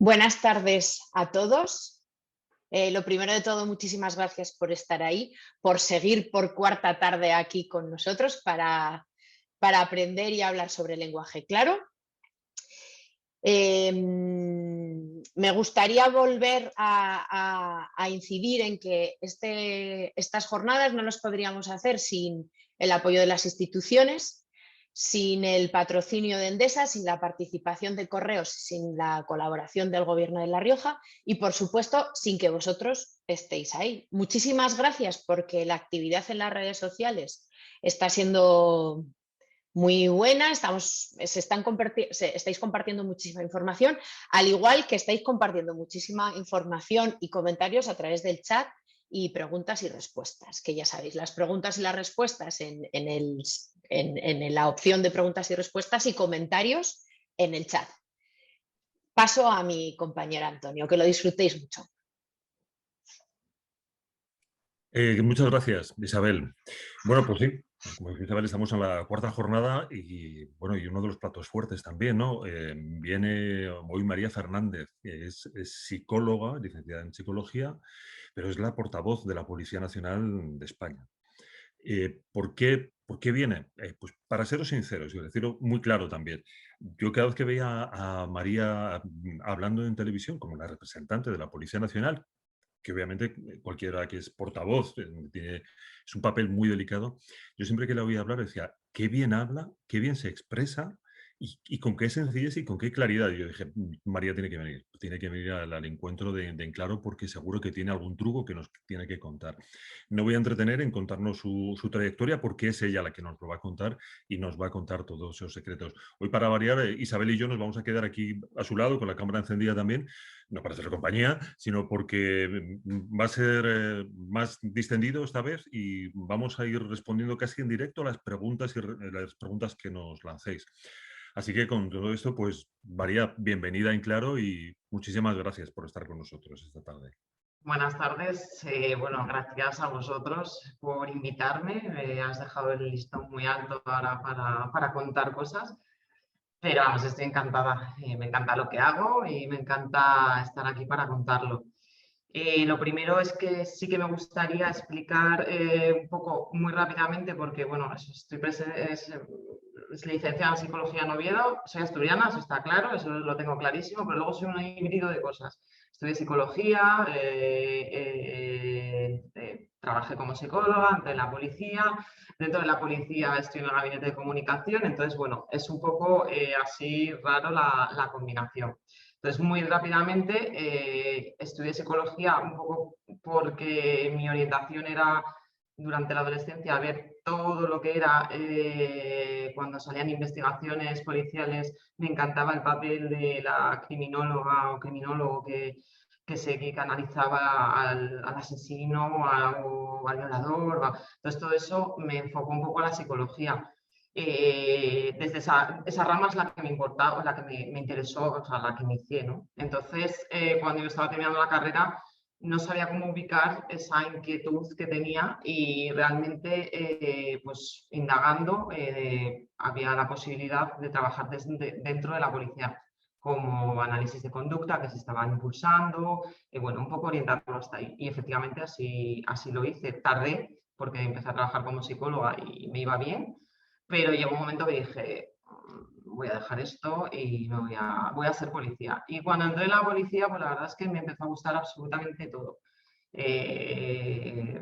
Buenas tardes a todos. Lo primero de todo, muchísimas gracias por estar ahí, por seguir por cuarta tarde aquí con nosotros para aprender y hablar sobre lenguaje claro. Me gustaría volver a incidir en que estas jornadas no las podríamos hacer sin el apoyo de las instituciones, sin el patrocinio de Endesa, sin la participación de Correos, sin la colaboración del Gobierno de La Rioja y, por supuesto, sin que vosotros estéis ahí. Muchísimas gracias porque la actividad en las redes sociales está siendo muy buena, estáis compartiendo muchísima información, al igual que estáis compartiendo muchísima información y comentarios a través del chat y preguntas y respuestas, que ya sabéis, las preguntas y las respuestas en la opción de preguntas y respuestas y comentarios en el chat. Paso a mi compañera Antonio, que lo disfrutéis mucho. Muchas gracias, Isabel. Bueno, pues sí, como dice Isabel, estamos en la cuarta jornada y, bueno, y uno de los platos fuertes también, ¿no? Viene hoy María Fernández, que es psicóloga, licenciada en psicología, pero es la portavoz de la Policía Nacional de España. ¿Por qué viene? Pues para seros sinceros y decirlo muy claro también. Yo cada vez que veía a María hablando en televisión como la representante de la Policía Nacional, que obviamente cualquiera que es portavoz es un papel muy delicado. Yo siempre que la oía hablar decía, qué bien habla, qué bien se expresa y con qué sencillez y con qué claridad. Y yo dije, María tiene que venir al encuentro de En Claro porque seguro que tiene algún truco que nos tiene que contar. No voy a entretener en contarnos su trayectoria porque es ella la que nos lo va a contar y nos va a contar todos esos secretos. Hoy, para variar, Isabel y yo nos vamos a quedar aquí a su lado con la cámara encendida también, no para hacerle compañía, sino porque va a ser más distendido esta vez y vamos a ir respondiendo casi en directo a las preguntas que nos lancéis. Así que con todo esto, pues María, bienvenida En Claro y muchísimas gracias por estar con nosotros esta tarde. Buenas tardes. Bueno, gracias a vosotros por invitarme. Has dejado el listón muy alto ahora para contar cosas. Pero vamos, estoy encantada. Me encanta lo que hago y me encanta estar aquí para contarlo. Lo primero es que sí que me gustaría explicar un poco muy rápidamente, porque bueno, es licenciada en Psicología en Oviedo, soy asturiana, eso está claro, eso lo tengo clarísimo, pero luego soy un híbrido de cosas. Estudié Psicología, trabajé como psicóloga en la policía, dentro de la policía estoy en el gabinete de comunicación, entonces bueno, es un poco así raro la combinación. Entonces, muy rápidamente estudié psicología un poco porque mi orientación era durante la adolescencia ver todo lo que era cuando salían investigaciones policiales. Me encantaba el papel de la criminóloga o criminólogo que analizaba al asesino o al violador. Entonces, todo eso me enfocó un poco a la psicología. Desde esa rama es la que me importaba, la que me interesó, o sea, la que inicié, ¿no? Entonces, cuando yo estaba terminando la carrera, no sabía cómo ubicar esa inquietud que tenía y realmente, pues indagando, había la posibilidad de trabajar dentro de la policía como análisis de conducta que se estaba impulsando, bueno, un poco orientarlo hasta ahí. Y efectivamente así lo hice. Tardé porque empecé a trabajar como psicóloga y me iba bien, pero llegó un momento que dije, voy a dejar esto y voy a ser policía. Y cuando entré en la policía, pues la verdad es que me empezó a gustar absolutamente todo.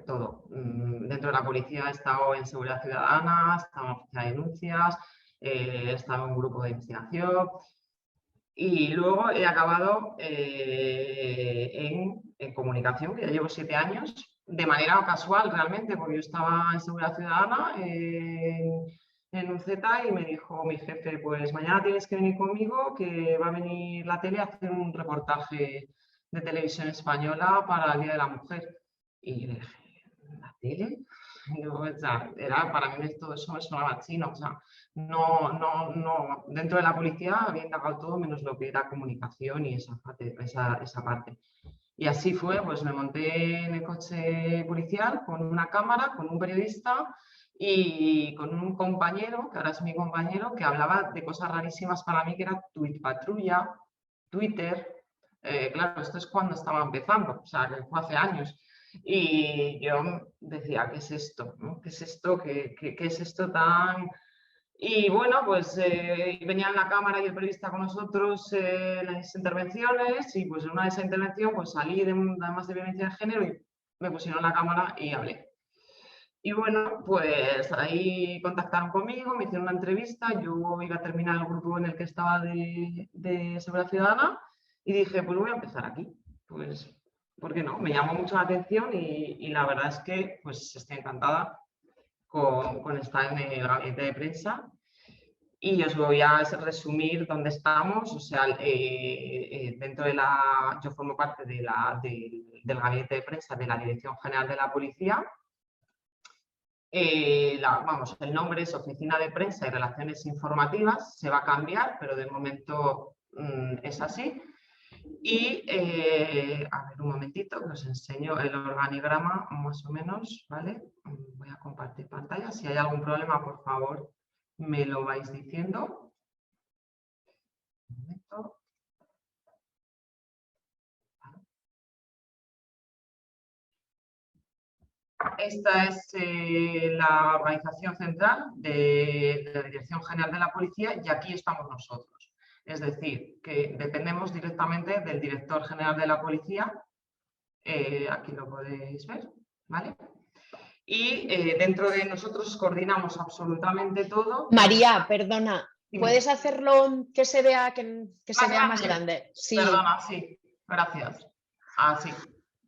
Todo. Dentro de la policía he estado en seguridad ciudadana, he estado en oficina de denuncias, he estado en un grupo de investigación y luego he acabado en comunicación, que ya llevo 7 años, de manera casual realmente, porque yo estaba en seguridad ciudadana en un Z y me dijo mi jefe, pues mañana tienes que venir conmigo, que va a venir la tele a hacer un reportaje de televisión española para el Día de la Mujer. Y yo dije, ¿la tele? Yo, o sea, para mí todo eso me sonaba chino, o sea, no, dentro de la policía había indagado todo menos lo que era comunicación y esa parte. Y así fue, pues me monté en el coche policial con una cámara, con un periodista y con un compañero, que ahora es mi compañero, que hablaba de cosas rarísimas para mí, que era Patrulla, Twitter, claro, esto es cuando estaba empezando, o sea, que fue hace años. Y yo decía, ¿qué es esto? ¿no? ¿Qué es esto? ¿Qué es esto tan...? Y bueno, pues venían la cámara y el periodista con nosotros en las intervenciones, y pues en una de esas intervenciones pues salí además de violencia de género y me pusieron la cámara y hablé. Y bueno, pues ahí contactaron conmigo, me hicieron una entrevista, yo iba a terminar el grupo en el que estaba de Seguridad Ciudadana y dije, pues voy a empezar aquí. Pues, ¿por qué no? Me llamó mucho la atención y la verdad es que pues estoy encantada con estar en el gabinete de prensa. Y os voy a resumir dónde estamos. O sea, dentro de la... Yo formo parte del gabinete de prensa de la Dirección General de la Policía. Vamos, el nombre es Oficina de Prensa y Relaciones Informativas, se va a cambiar, pero de momento es así. Y, a ver un momentito, que os enseño el organigrama más o menos, ¿vale? Voy a compartir pantalla, si hay algún problema, por favor, me lo vais diciendo. Un momento. Esta es la organización central de la Dirección General de la Policía y aquí estamos nosotros. Es decir, que dependemos directamente del Director General de la Policía. Aquí lo podéis ver, ¿vale? Y dentro de nosotros coordinamos absolutamente todo. María, perdona, Dime. ¿puedes hacerlo que se vea, se vea más grande? Sí. Perdona, sí, gracias. Así.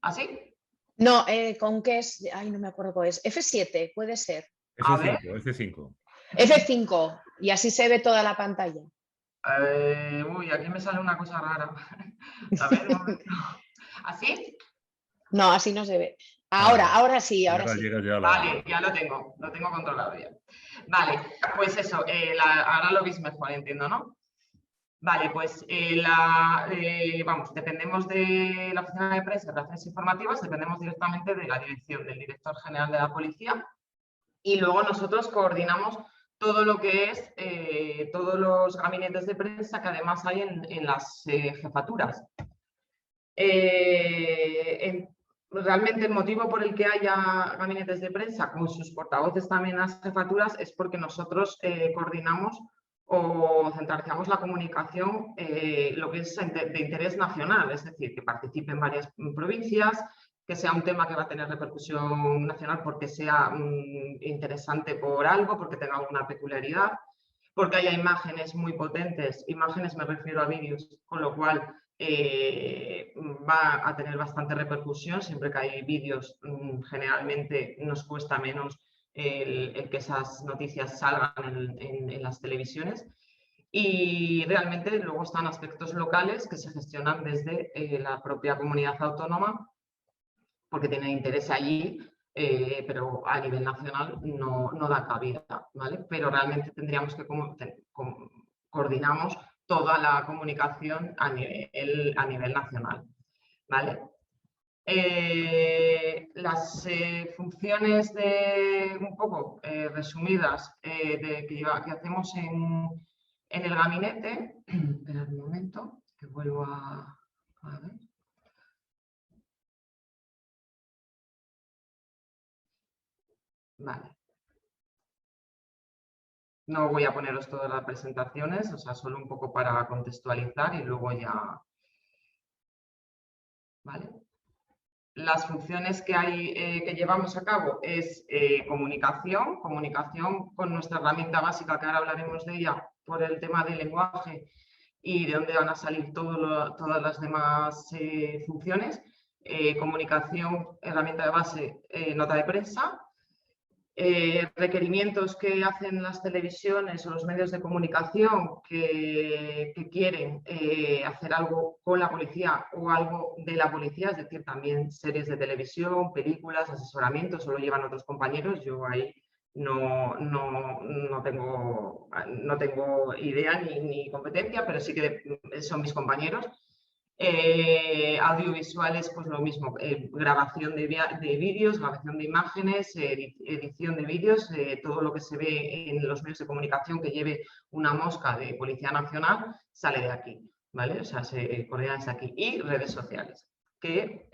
¿Así? No, ¿con qué es? Ay, no me acuerdo cuál es. F7, puede ser. F5, F5. F5, y así se ve toda la pantalla. Uy, aquí me sale una cosa rara. A ver, un momento. ¿Así? No, así no se ve. Ahora sí, ahora sí. Vale, ya lo tengo controlado ya. Vale, pues eso, ahora lo veis mejor, entiendo, ¿no? Vale, pues vamos, dependemos de la Oficina de Prensa y Relaciones Informativas, dependemos directamente de la dirección del Director General de la Policía y luego nosotros coordinamos todo lo que es todos los gabinetes de prensa que además hay en las jefaturas. Realmente el motivo por el que haya gabinetes de prensa con sus portavoces también en las jefaturas es porque nosotros coordinamos o centralizamos la comunicación, lo que es de interés nacional, es decir, que participe en varias provincias, que sea un tema que va a tener repercusión nacional porque sea interesante por algo, porque tenga alguna peculiaridad, porque haya imágenes muy potentes, imágenes me refiero a vídeos, con lo cual va a tener bastante repercusión. Siempre que hay vídeos, generalmente nos cuesta menos el que esas noticias salgan en las televisiones. Y realmente luego están aspectos locales que se gestionan desde la propia comunidad autónoma porque tienen interés allí, pero a nivel nacional no da cabida, ¿vale? Pero realmente tendríamos que coordinamos toda la comunicación a nivel nacional, ¿vale? Las funciones un poco resumidas que hacemos en el gabinete, esperad un momento, que vuelvo a ver. Vale. No voy a poneros todas las presentaciones, o sea, solo un poco para contextualizar y luego ya... ¿Vale? Las funciones que llevamos a cabo es comunicación con nuestra herramienta básica, que ahora hablaremos de ella por el tema del lenguaje y de dónde van a salir todas las demás funciones. Comunicación, herramienta de base, nota de prensa. Requerimientos que hacen las televisiones o los medios de comunicación que quieren hacer algo con la policía o algo de la policía, es decir, también series de televisión, películas, asesoramientos, o lo llevan otros compañeros. Yo ahí no tengo idea ni competencia, pero sí que son mis compañeros. Audiovisuales, pues lo mismo, grabación de vídeos, grabación de imágenes, edición de vídeos, todo lo que se ve en los medios de comunicación que lleve una mosca de Policía Nacional sale de aquí. ¿vale? O sea, se coordina desde aquí. Y redes sociales, que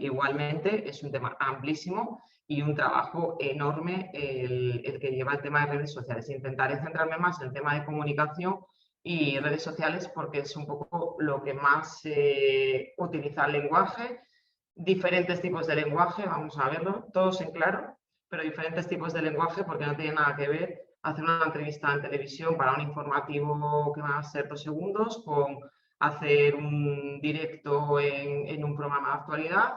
igualmente es un tema amplísimo y un trabajo enorme el que lleva el tema de redes sociales. Intentaré centrarme más en el tema de comunicación y redes sociales porque es un poco lo que más utiliza el lenguaje, diferentes tipos de lenguaje, vamos a verlo, todos en claro, pero diferentes tipos de lenguaje porque no tiene nada que ver hacer una entrevista en televisión para un informativo que va a ser 2 segundos con hacer un directo en un programa de actualidad,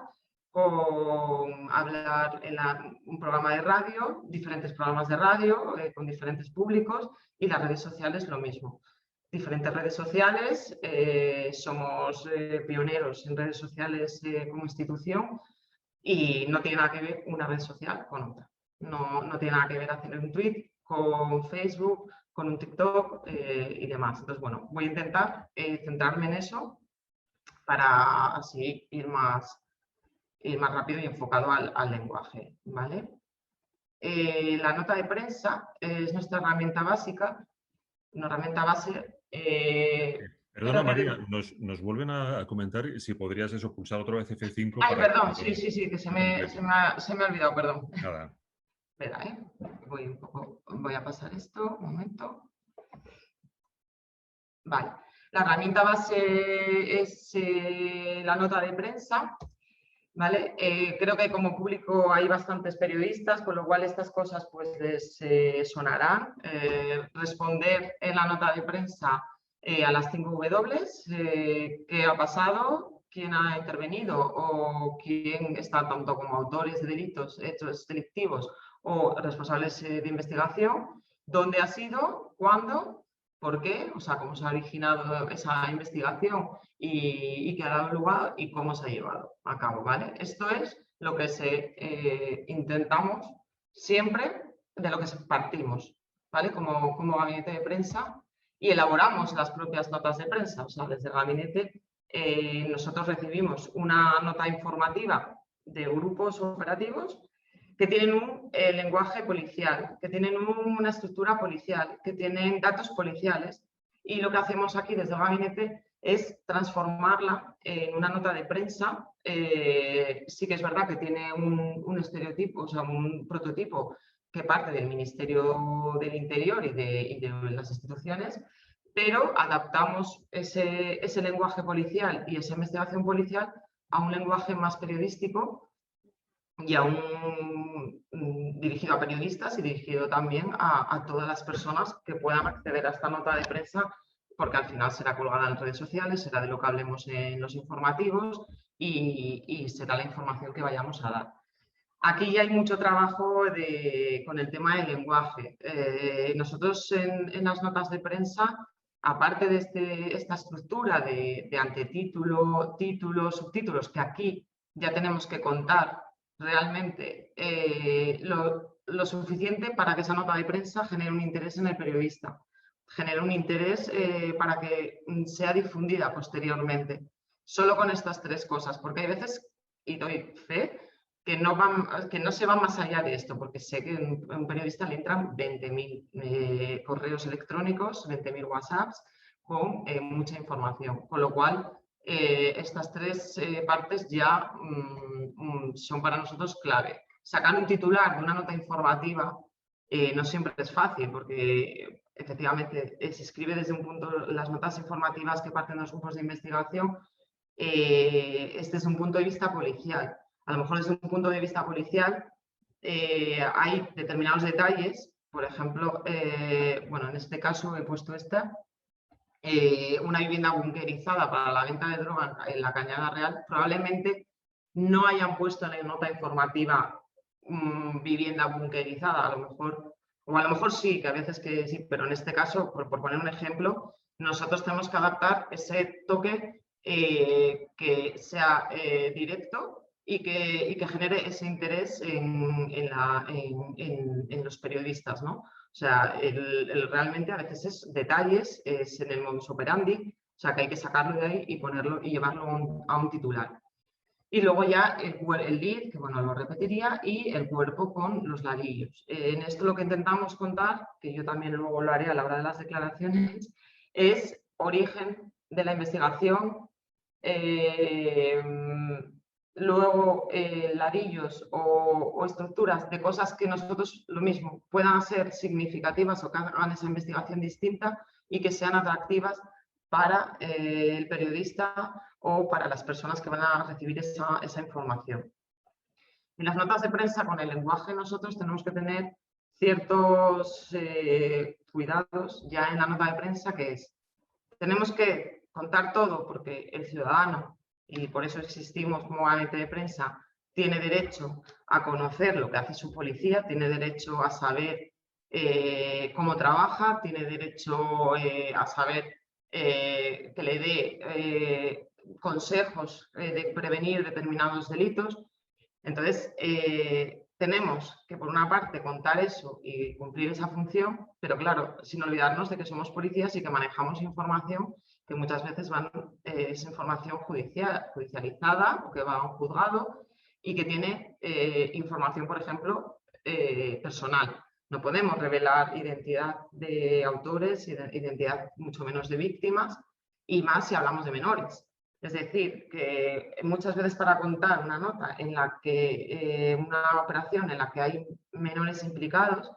con hablar en un programa de radio, diferentes programas de radio con diferentes públicos, y las redes sociales lo mismo. Diferentes redes sociales, somos pioneros en redes sociales como institución y no tiene nada que ver una red social con otra. No tiene nada que ver hacer un tweet con Facebook, con un TikTok y demás. Entonces, bueno, voy a intentar centrarme en eso para así ir más rápido y enfocado al lenguaje, ¿vale? La nota de prensa es nuestra herramienta básica, una herramienta base. Perdona, María, nos vuelven a comentar si podrías pulsar otra vez F5. Ay, perdón, sí, que se me ha olvidado, perdón. Nada. Espera, voy a pasar esto, un momento. Vale, la herramienta base es la nota de prensa, ¿vale? Creo que como público hay bastantes periodistas, con lo cual estas cosas pues les sonarán. Responder en la nota de prensa a las 5 W, qué ha pasado, quién ha intervenido o quién está tanto como autores de delitos, hechos delictivos o responsables de investigación, dónde ha sido, cuándo, por qué, o sea, cómo se ha originado esa investigación y qué ha dado lugar y cómo se ha llevado a cabo, ¿vale? Esto es lo que intentamos siempre, de lo que partimos, ¿vale? Como gabinete de prensa, y elaboramos las propias notas de prensa, o sea, desde el gabinete nosotros recibimos una nota informativa de grupos operativos que tienen un lenguaje policial, que tienen una estructura policial, que tienen datos policiales, y lo que hacemos aquí desde el gabinete es transformarla en una nota de prensa. Sí que es verdad que tiene un estereotipo, o sea, un prototipo que parte del Ministerio del Interior y de las instituciones, pero adaptamos ese lenguaje policial y esa investigación policial a un lenguaje más periodístico y dirigido a periodistas y dirigido también a todas las personas que puedan acceder a esta nota de prensa, porque al final será colgada en redes sociales, será de lo que hablemos en los informativos y será la información que vayamos a dar. Aquí ya hay mucho trabajo con el tema del lenguaje. Nosotros en las notas de prensa, aparte de esta estructura de antetítulo, títulos, subtítulos, que aquí ya tenemos que contar realmente lo suficiente para que esa nota de prensa genere un interés en el periodista, genere un interés para que sea difundida posteriormente. Solo con estas 3 cosas, porque hay veces, y doy fe, que no se va más allá de esto, porque sé que a un periodista le entran 20.000 correos electrónicos, 20.000 WhatsApps con mucha información, con lo cual estas 3 partes ya son para nosotros clave. Sacar un titular de una nota informativa no siempre es fácil, porque efectivamente se escribe desde un punto, las notas informativas que parten de los grupos de investigación, este es un punto de vista policial. A lo mejor desde un punto de vista policial hay determinados detalles, por ejemplo, bueno, en este caso he puesto esta, una vivienda bunkerizada para la venta de droga en la Cañada Real, probablemente no hayan puesto en la nota informativa vivienda bunkerizada, a lo mejor, o a lo mejor sí, que a veces que sí, pero en este caso, por poner un ejemplo, nosotros tenemos que adaptar ese toque que sea directo y que genere ese interés en los periodistas, ¿no? O sea, realmente a veces es detalles, es en el modus operandi, o sea, que hay que sacarlo de ahí y ponerlo y llevarlo a un titular. Y luego ya el lead, que bueno, lo repetiría, y el cuerpo con los ladrillos. En esto lo que intentamos contar, que yo también luego lo haré a la hora de las declaraciones, es origen de la investigación, luego ladrillos o estructuras de cosas que nosotros, lo mismo, puedan ser significativas o que hagan esa investigación distinta y que sean atractivas para el periodista o para las personas que van a recibir esa información. En las notas de prensa, con el lenguaje, nosotros tenemos que tener ciertos cuidados ya en la nota de prensa, que es, tenemos que contar todo porque el ciudadano, y por eso existimos como gabinete de prensa, tiene derecho a conocer lo que hace su policía, tiene derecho a saber cómo trabaja, tiene derecho a saber que le dé consejos de prevenir determinados delitos. Entonces, tenemos que, por una parte, contar eso y cumplir esa función, pero claro, sin olvidarnos de que somos policías y que manejamos información que muchas veces es información judicializada o que va a un juzgado y que tiene información, por ejemplo, personal. No podemos revelar identidad de autores, identidad mucho menos de víctimas, y más si hablamos de menores. Es decir, que muchas veces para contar una nota en la que una operación en la que hay menores implicados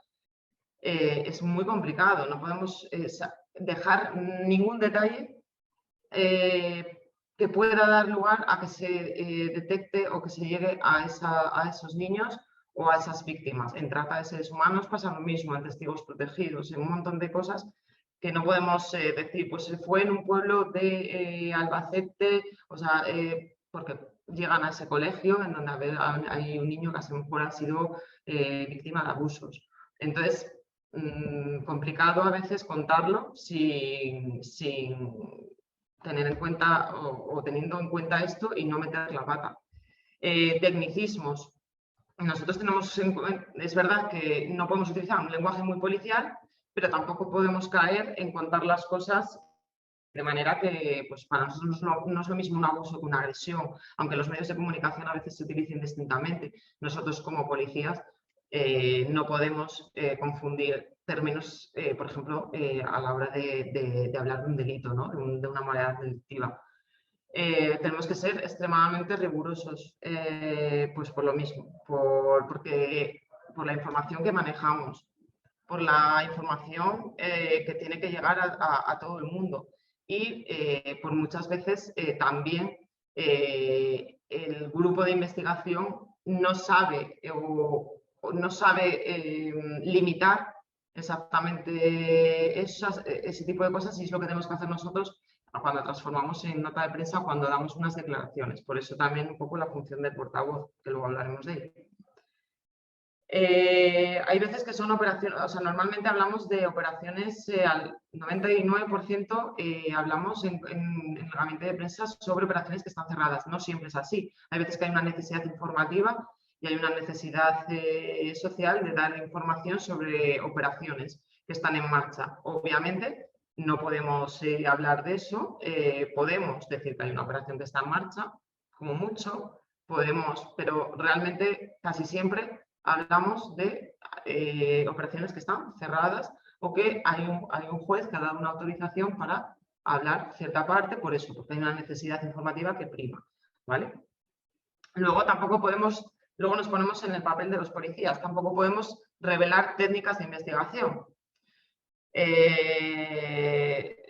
es muy complicado. No podemos dejar ningún detalle que pueda dar lugar a que se detecte o que se llegue a esos niños o a esas víctimas. En trata de seres humanos pasa lo mismo, en testigos protegidos, en un montón de cosas que no podemos decir, pues se fue en un pueblo de Albacete, o sea, porque llegan a ese colegio en donde hay un niño que a lo mejor ha sido víctima de abusos. Entonces, complicado a veces contarlo sin tener en cuenta o teniendo en cuenta esto y no meter la pata. Tecnicismos. Nosotros tenemos, es verdad que no podemos utilizar un lenguaje muy policial, pero tampoco podemos caer en contar las cosas de manera que pues, para nosotros no es lo mismo un abuso que una agresión, aunque los medios de comunicación a veces se utilicen distintamente. Nosotros como policías no podemos confundir términos, por ejemplo, a la hora de hablar de un delito, ¿no? de una manera delictiva. Tenemos que ser extremadamente rigurosos, pues por lo mismo, por la información que manejamos, por la información que tiene que llegar a todo el mundo y por muchas veces también el grupo de investigación no sabe no sabe limitar exactamente ese tipo de cosas, y es lo que tenemos que hacer nosotros cuando transformamos en nota de prensa, cuando damos unas declaraciones. Por eso también un poco la función del portavoz, que luego hablaremos de ello. Hay veces que son operaciones, o sea, normalmente hablamos de operaciones, al 99% hablamos en el gabinete de prensa sobre operaciones que están cerradas. No siempre es así. Hay veces que hay una necesidad informativa y hay una necesidad social de dar información sobre operaciones que están en marcha. Obviamente, no podemos hablar de eso. Podemos decir que hay una operación que está en marcha, como mucho. Podemos, pero realmente casi siempre hablamos de operaciones que están cerradas o que hay un juez que ha dado una autorización para hablar cierta parte, por eso, porque hay una necesidad informativa que prima, ¿vale? Luego tampoco podemos, luego nos ponemos en el papel de los policías, tampoco podemos revelar técnicas de investigación.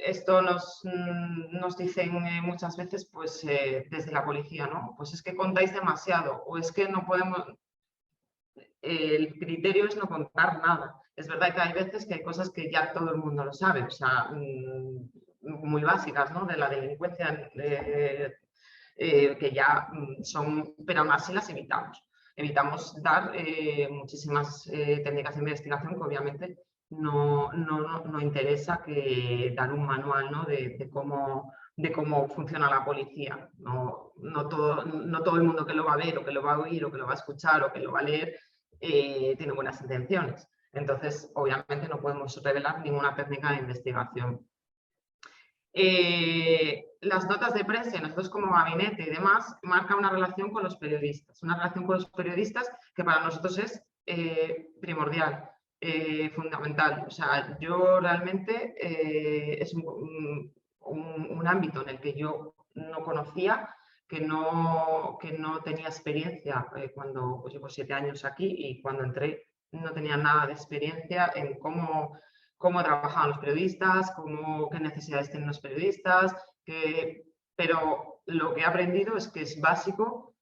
Esto nos dicen muchas veces, pues desde la policía, ¿no? Pues es que contáis demasiado o es que no podemos. El criterio es no contar nada. Es verdad que hay veces que hay cosas que ya todo el mundo lo sabe, o sea, muy básicas, ¿no? De la delincuencia, que ya son, pero aún así las evitamos. Evitamos dar muchísimas técnicas de investigación que obviamente no interesa que dar un manual, ¿no? de cómo funciona la policía. No todo el mundo que lo va a ver o que lo va a oír o que lo va a escuchar o que lo va a leer tiene buenas intenciones. Entonces, obviamente no podemos revelar ninguna técnica de investigación. Las notas de prensa, nosotros como gabinete y demás, marca una relación con los periodistas. Una relación con los periodistas que para nosotros es primordial, fundamental. O sea, yo realmente un ámbito en el que yo no conocía, que no tenía experiencia cuando pues, llevo 7 años aquí, y cuando entré no tenía nada de experiencia en cómo trabajaban los periodistas, qué necesidades tienen los periodistas, pero lo que he aprendido es que es básico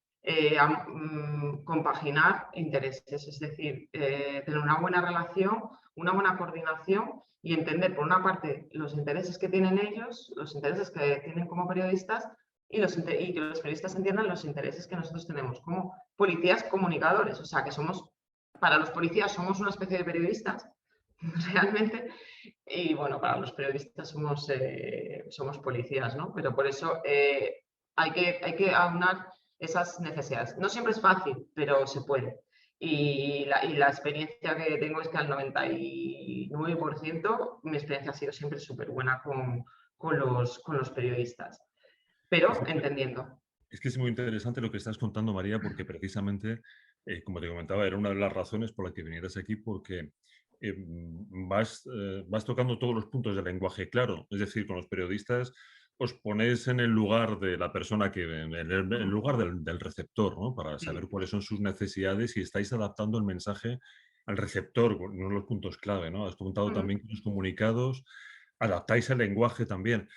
compaginar intereses, es decir, tener una buena relación, una buena coordinación y entender, por una parte, los intereses que tienen ellos, los intereses que tienen como periodistas, y que los periodistas entiendan los intereses que nosotros tenemos como policías comunicadores. O sea, que para los policías somos una especie de periodistas, realmente, y bueno, para los periodistas somos policías, ¿no? Pero por eso hay que aunar esas necesidades. No siempre es fácil, pero se puede. Y la experiencia que tengo es que al 99% mi experiencia ha sido siempre súper buena con los periodistas, pero entendiendo. Es que es muy interesante lo que estás contando, María, porque precisamente, como te comentaba, era una de las razones por las que vinieras aquí, porque vas tocando todos los puntos del lenguaje claro. Es decir, con los periodistas os ponéis en el lugar de la persona en el lugar del receptor, ¿no? Para saber cuáles son sus necesidades, y estáis adaptando el mensaje al receptor, uno de los puntos clave, ¿no? Has comentado también que los comunicados adaptáis el lenguaje también,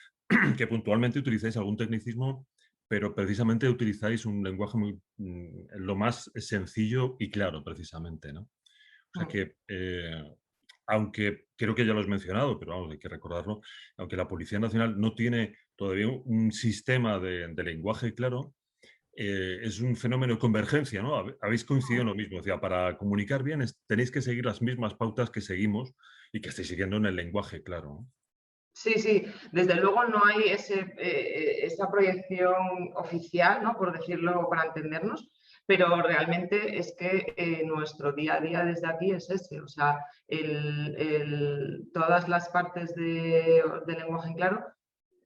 que puntualmente utilizáis algún tecnicismo, pero precisamente utilizáis un lenguaje lo más sencillo y claro, precisamente, ¿no? O sea que, aunque creo que ya lo has mencionado, pero vamos, hay que recordarlo, aunque la Policía Nacional no tiene todavía un sistema de lenguaje claro, es un fenómeno de convergencia, ¿no? Habéis coincidido en lo mismo. O sea, para comunicar bien tenéis que seguir las mismas pautas que seguimos y que estáis siguiendo en el lenguaje claro, ¿no? Sí, sí, desde luego no hay esa proyección oficial, ¿no? Por decirlo, para entendernos, pero realmente es que nuestro día a día desde aquí es ese. O sea, todas las partes de lenguaje en claro,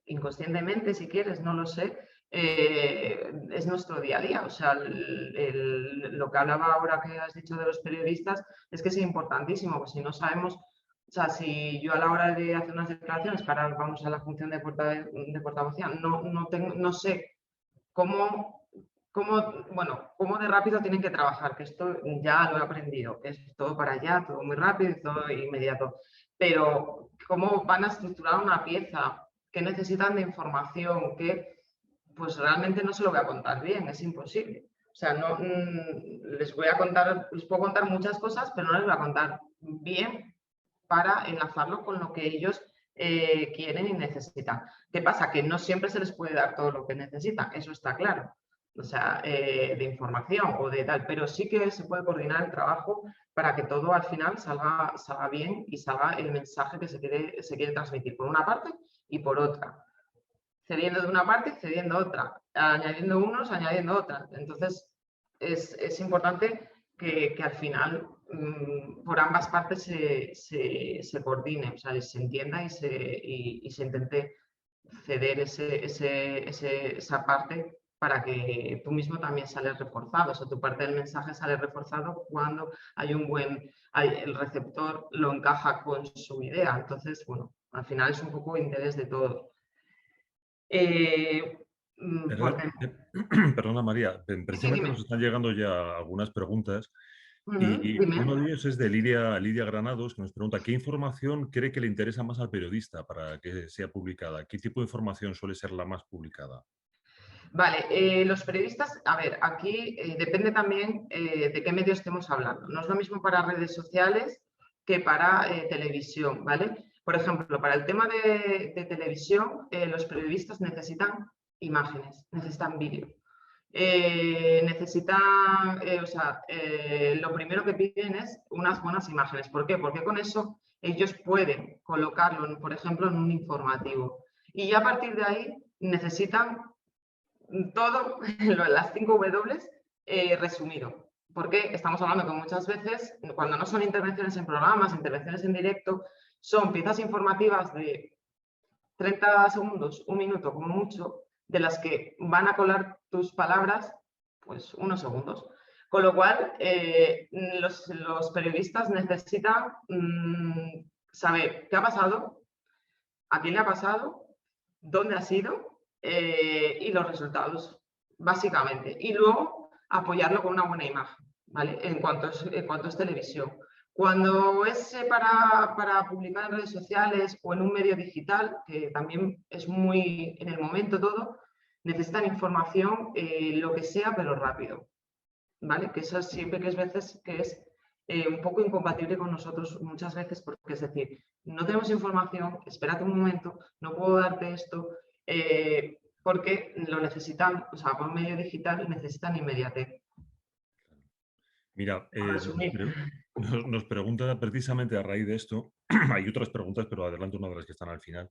inconscientemente, si quieres, no lo sé, es nuestro día a día. O sea, lo que hablaba ahora que has dicho de los periodistas es que es importantísimo, pues si no sabemos. O sea, si yo a la hora de hacer unas declaraciones, que ahora vamos a la función de portavocía, no sé cómo de rápido tienen que trabajar, que esto ya lo he aprendido, es todo para allá, todo muy rápido y todo inmediato. Pero cómo van a estructurar una pieza, qué necesitan de información, pues realmente no se lo voy a contar bien, es imposible. O sea, les puedo contar muchas cosas, pero no les voy a contar bien para enlazarlo con lo que ellos quieren y necesitan. ¿Qué pasa? Que no siempre se les puede dar todo lo que necesitan, eso está claro. O sea, de información o de tal, pero sí que se puede coordinar el trabajo para que todo al final salga bien y salga el mensaje que se quiere transmitir por una parte y por otra. Cediendo de una parte, cediendo otra, añadiendo unos, añadiendo otras. Entonces, es importante que al final por ambas partes se coordine, o sea, se entienda y se intente ceder esa parte para que tú mismo también sales reforzado. O sea, tu parte del mensaje sale reforzado cuando el receptor lo encaja con su idea. Entonces, bueno, al final es un poco interés de todos. Perdona, María, precisamente nos están llegando ya algunas preguntas. Y Dime. uno de ellos es de Lidia Granados, que nos pregunta ¿qué información cree que le interesa más al periodista para que sea publicada? ¿Qué tipo de información suele ser la más publicada? Vale, los periodistas, a ver, aquí depende también de qué medio estemos hablando. No es lo mismo para redes sociales que para televisión, ¿vale? Por ejemplo, para el tema de televisión, los periodistas necesitan imágenes, necesitan vídeo. Lo primero que piden es unas buenas imágenes. ¿Por qué? Porque con eso ellos pueden colocarlo, por ejemplo, en un informativo. Y ya a partir de ahí necesitan todo, las 5 W resumido. Porque estamos hablando que muchas veces, cuando no son intervenciones en programas, intervenciones en directo, son piezas informativas de 30 segundos, un minuto como mucho, de las que van a colar tus palabras, pues unos segundos. Con lo cual, los periodistas necesitan saber qué ha pasado, a quién le ha pasado dónde ha sido y los resultados, básicamente. Y luego apoyarlo con una buena imagen, ¿vale? En cuanto es televisión. Cuando es para publicar en redes sociales o en un medio digital, que también es muy en el momento todo, necesitan información, lo que sea, pero rápido, ¿vale? Que eso siempre que es un poco incompatible con nosotros muchas veces, porque es decir, no tenemos información, espérate un momento, no puedo darte esto, porque lo necesitan, o sea, por un medio digital necesitan inmediatez. Mira, Para resumir. nos pregunta precisamente a raíz de esto, hay otras preguntas, pero adelanto una de las que están al final.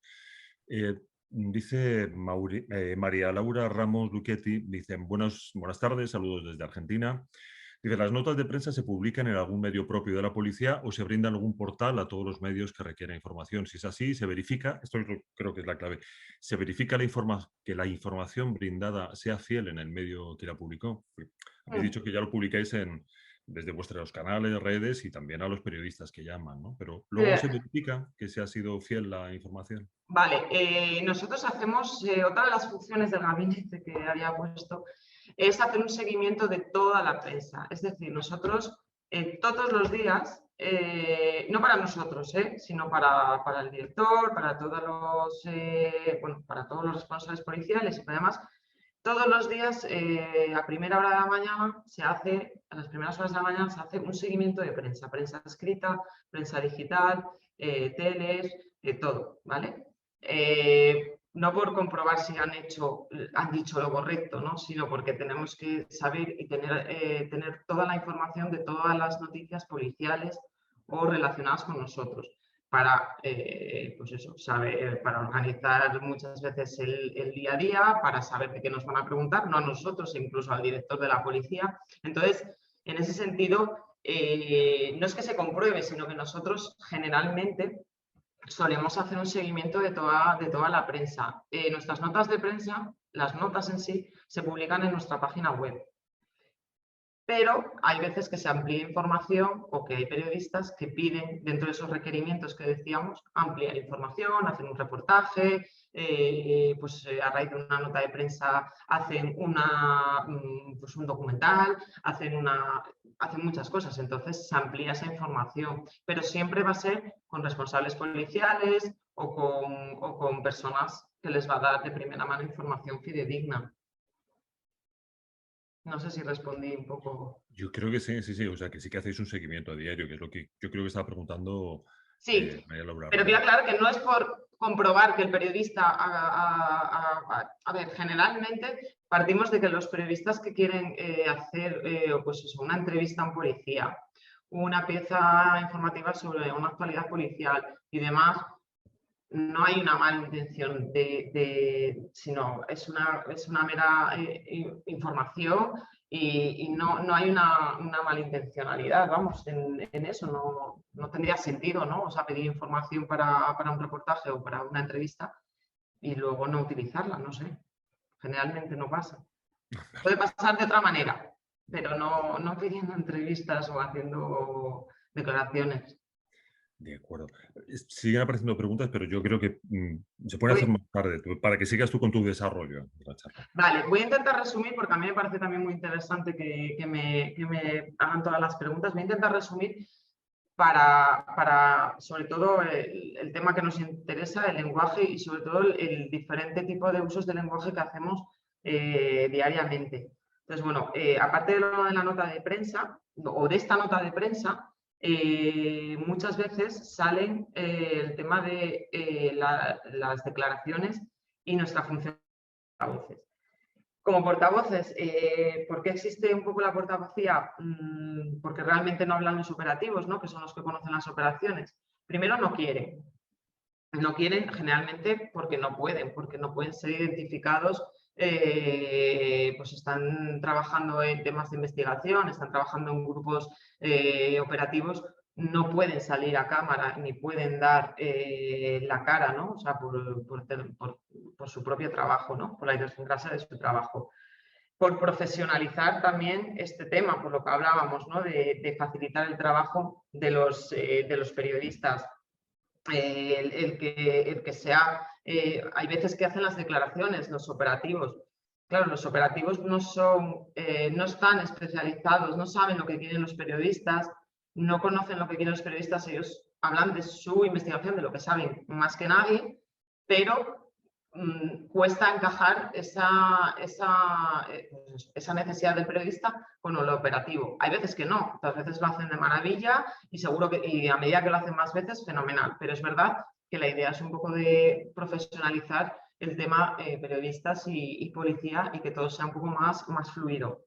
Dice María Laura Ramos Luchetti, dice, buenas tardes, saludos desde Argentina. Dice, ¿las notas de prensa se publican en algún medio propio de la policía o se brinda algún portal a todos los medios que requieren información? Si es así, se verifica, creo que es la clave, se verifica que la información brindada sea fiel en el medio que la publicó. Habéis dicho que ya lo publicáis desde vuestros canales, redes y también a los periodistas que llaman, ¿no? Pero luego se verifica que se ha sido fiel la información. Vale, nosotros hacemos, otra de las funciones del gabinete que había puesto, es hacer un seguimiento de toda la prensa. Es decir, nosotros todos los días, no para nosotros, sino para el director, para todos los responsables policiales y además, todos los días, a primera hora de la mañana, a las primeras horas de la mañana, se hace un seguimiento de prensa escrita, prensa digital, teles, todo, ¿vale? No por comprobar si han dicho lo correcto, ¿no? Sino porque tenemos que saber y tener toda la información de todas las noticias policiales o relacionadas con nosotros para, pues eso, para organizar muchas veces el día a día, para saber de qué nos van a preguntar, no a nosotros, incluso al director de la policía. Entonces, en ese sentido, no es que se compruebe, sino que nosotros generalmente solemos hacer un seguimiento de toda la prensa. Nuestras notas de prensa, las notas en sí, se publican en nuestra página web. Pero hay veces que se amplía información o que hay periodistas que piden, dentro de esos requerimientos que decíamos, ampliar información, hacer un reportaje, a raíz de una nota de prensa hacen un documental, hacen muchas cosas, entonces se amplía esa información, pero siempre va a ser con responsables policiales o con personas que les va a dar de primera mano información fidedigna. No sé si respondí un poco. Yo creo que sí, o sea, que sí que hacéis un seguimiento a diario, que es lo que yo creo que estaba preguntando. Sí, María Laura. Pero quiero aclarar que no es por comprobar que el periodista a ver, generalmente partimos de que los periodistas que quieren hacer una entrevista a un policía, una pieza informativa sobre una actualidad policial y demás, no hay una mala intención sino es una mera información y no hay una malintencionalidad, vamos, en eso, no tendría sentido, ¿no? O sea, pedir información para un reportaje o para una entrevista y luego no utilizarla, no sé. Generalmente no pasa. Puede pasar de otra manera, pero no pidiendo entrevistas o haciendo declaraciones. De acuerdo. Siguen apareciendo preguntas, pero yo creo que se puede hacer más tarde, para que sigas tú con tu desarrollo de la charla. Vale, voy a intentar resumir porque a mí me parece también muy interesante que me hagan todas las preguntas. Voy a intentar resumir para sobre todo el tema que nos interesa, el lenguaje y sobre todo el diferente tipo de usos del lenguaje que hacemos diariamente. Entonces, bueno, aparte de la nota de prensa o de esta nota de prensa, muchas veces salen el tema de las declaraciones y nuestra función de portavoces. Como portavoces, ¿por qué existe un poco la portavocía? Porque realmente no hablan los operativos, ¿no? Que son los que conocen las operaciones. Primero, no quieren. No quieren generalmente porque no pueden ser identificados. Pues están trabajando en temas de investigación, están trabajando en grupos operativos, no pueden salir a cámara ni pueden dar la cara, ¿no? O sea, por su propio trabajo, ¿no? Por la idiosincrasia de su trabajo. Por profesionalizar también este tema, por lo que hablábamos, ¿no? De facilitar el trabajo de los periodistas. El que sea hay veces que hacen las declaraciones, los operativos. Claro, los operativos no están especializados, no saben lo que quieren los periodistas, no conocen lo que quieren los periodistas, ellos hablan de su investigación, de lo que saben más que nadie, pero cuesta encajar esa necesidad del periodista con lo operativo. Hay veces que no, otras veces lo hacen de maravilla y seguro que a medida que lo hacen más veces, fenomenal. Pero es verdad que la idea es un poco de profesionalizar el tema periodistas y policía y que todo sea un poco más fluido.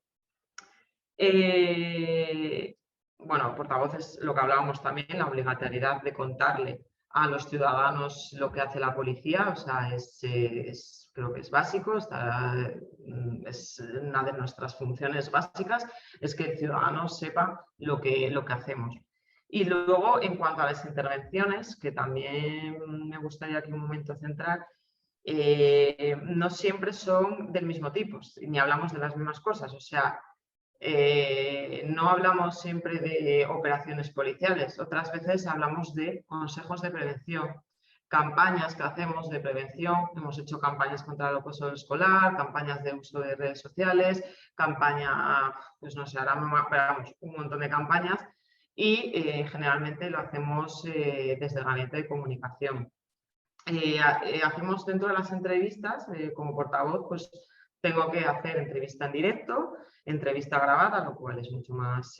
Bueno, portavoces, lo que hablábamos también, la obligatoriedad de contarle a los ciudadanos lo que hace la policía, o sea, creo que es básico, es una de nuestras funciones básicas, es que el ciudadano sepa lo que hacemos. Y luego, en cuanto a las intervenciones, que también me gustaría aquí un momento centrar, no siempre son del mismo tipo, ni hablamos de las mismas cosas, o sea, no hablamos siempre de operaciones policiales, otras veces hablamos de consejos de prevención, campañas que hacemos de prevención, hemos hecho campañas contra el acoso escolar, campañas de uso de redes sociales, campaña, pues no sé, ahora vamos, un montón de campañas y generalmente lo hacemos desde el Gabinete de Comunicación. Hacemos dentro de las entrevistas, como portavoz, pues tengo que hacer entrevista en directo, entrevista grabada, lo cual es mucho más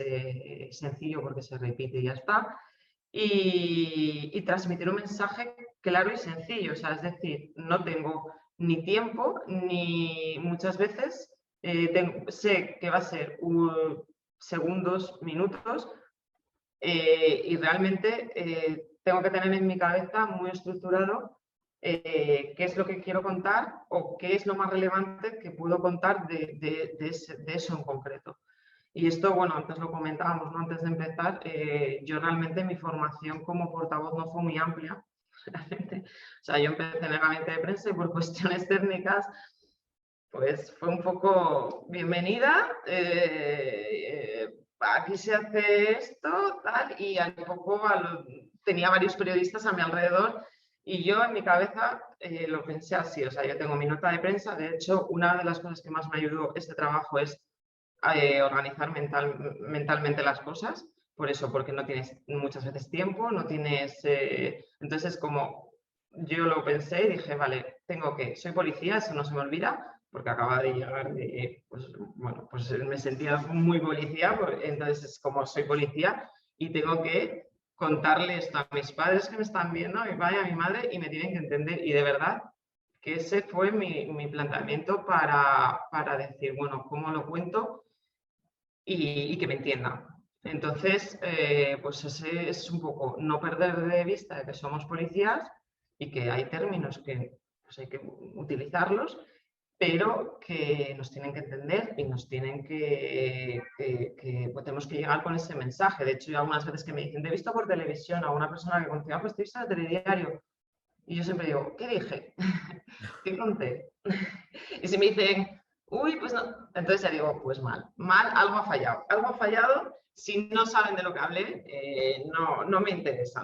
sencillo porque se repite y ya está, y transmitir un mensaje claro y sencillo, o sea, es decir, no tengo ni tiempo ni muchas veces sé que va a ser segundos, minutos, y realmente tengo que tener en mi cabeza muy estructurado qué es lo que quiero contar o qué es lo más relevante que puedo contar de eso en concreto. Y esto, bueno, antes lo comentábamos, ¿no? Antes de empezar, yo realmente mi formación como portavoz no fue muy amplia. Realmente. O sea, yo empecé en el gabinete de prensa y por cuestiones técnicas, pues fue un poco bienvenida. Aquí se hace esto, tal, y al poco tenía varios periodistas a mi alrededor y yo en mi cabeza lo pensé así, o sea, yo tengo mi nota de prensa, de hecho, una de las cosas que más me ayudó este trabajo es organizar mentalmente las cosas, por eso, porque no tienes muchas veces tiempo, no tienes, entonces como yo lo pensé y dije, vale, soy policía, eso no se me olvida, porque acaba de llegar, pues bueno, pues me sentía muy policía, entonces como soy policía y tengo que contarle esto a mis padres que me están viendo, a mi padre, a mi madre, y me tienen que entender, y de verdad que ese fue mi planteamiento para decir, bueno, ¿cómo lo cuento? Y que me entiendan. Entonces, pues ese es un poco no perder de vista de que somos policías y que hay términos que pues hay que utilizarlos, pero que nos tienen que entender y nos tienen que pues tenemos que llegar con ese mensaje. De hecho, yo algunas veces que me dicen, te he visto por televisión a una persona que conocía, pues te he visto en el telediario. Y yo siempre digo, ¿qué dije? ¿Qué conté? Y si me dicen, uy, pues no, entonces ya digo, pues mal, algo ha fallado. Algo ha fallado, si no saben de lo que hablé, no me interesa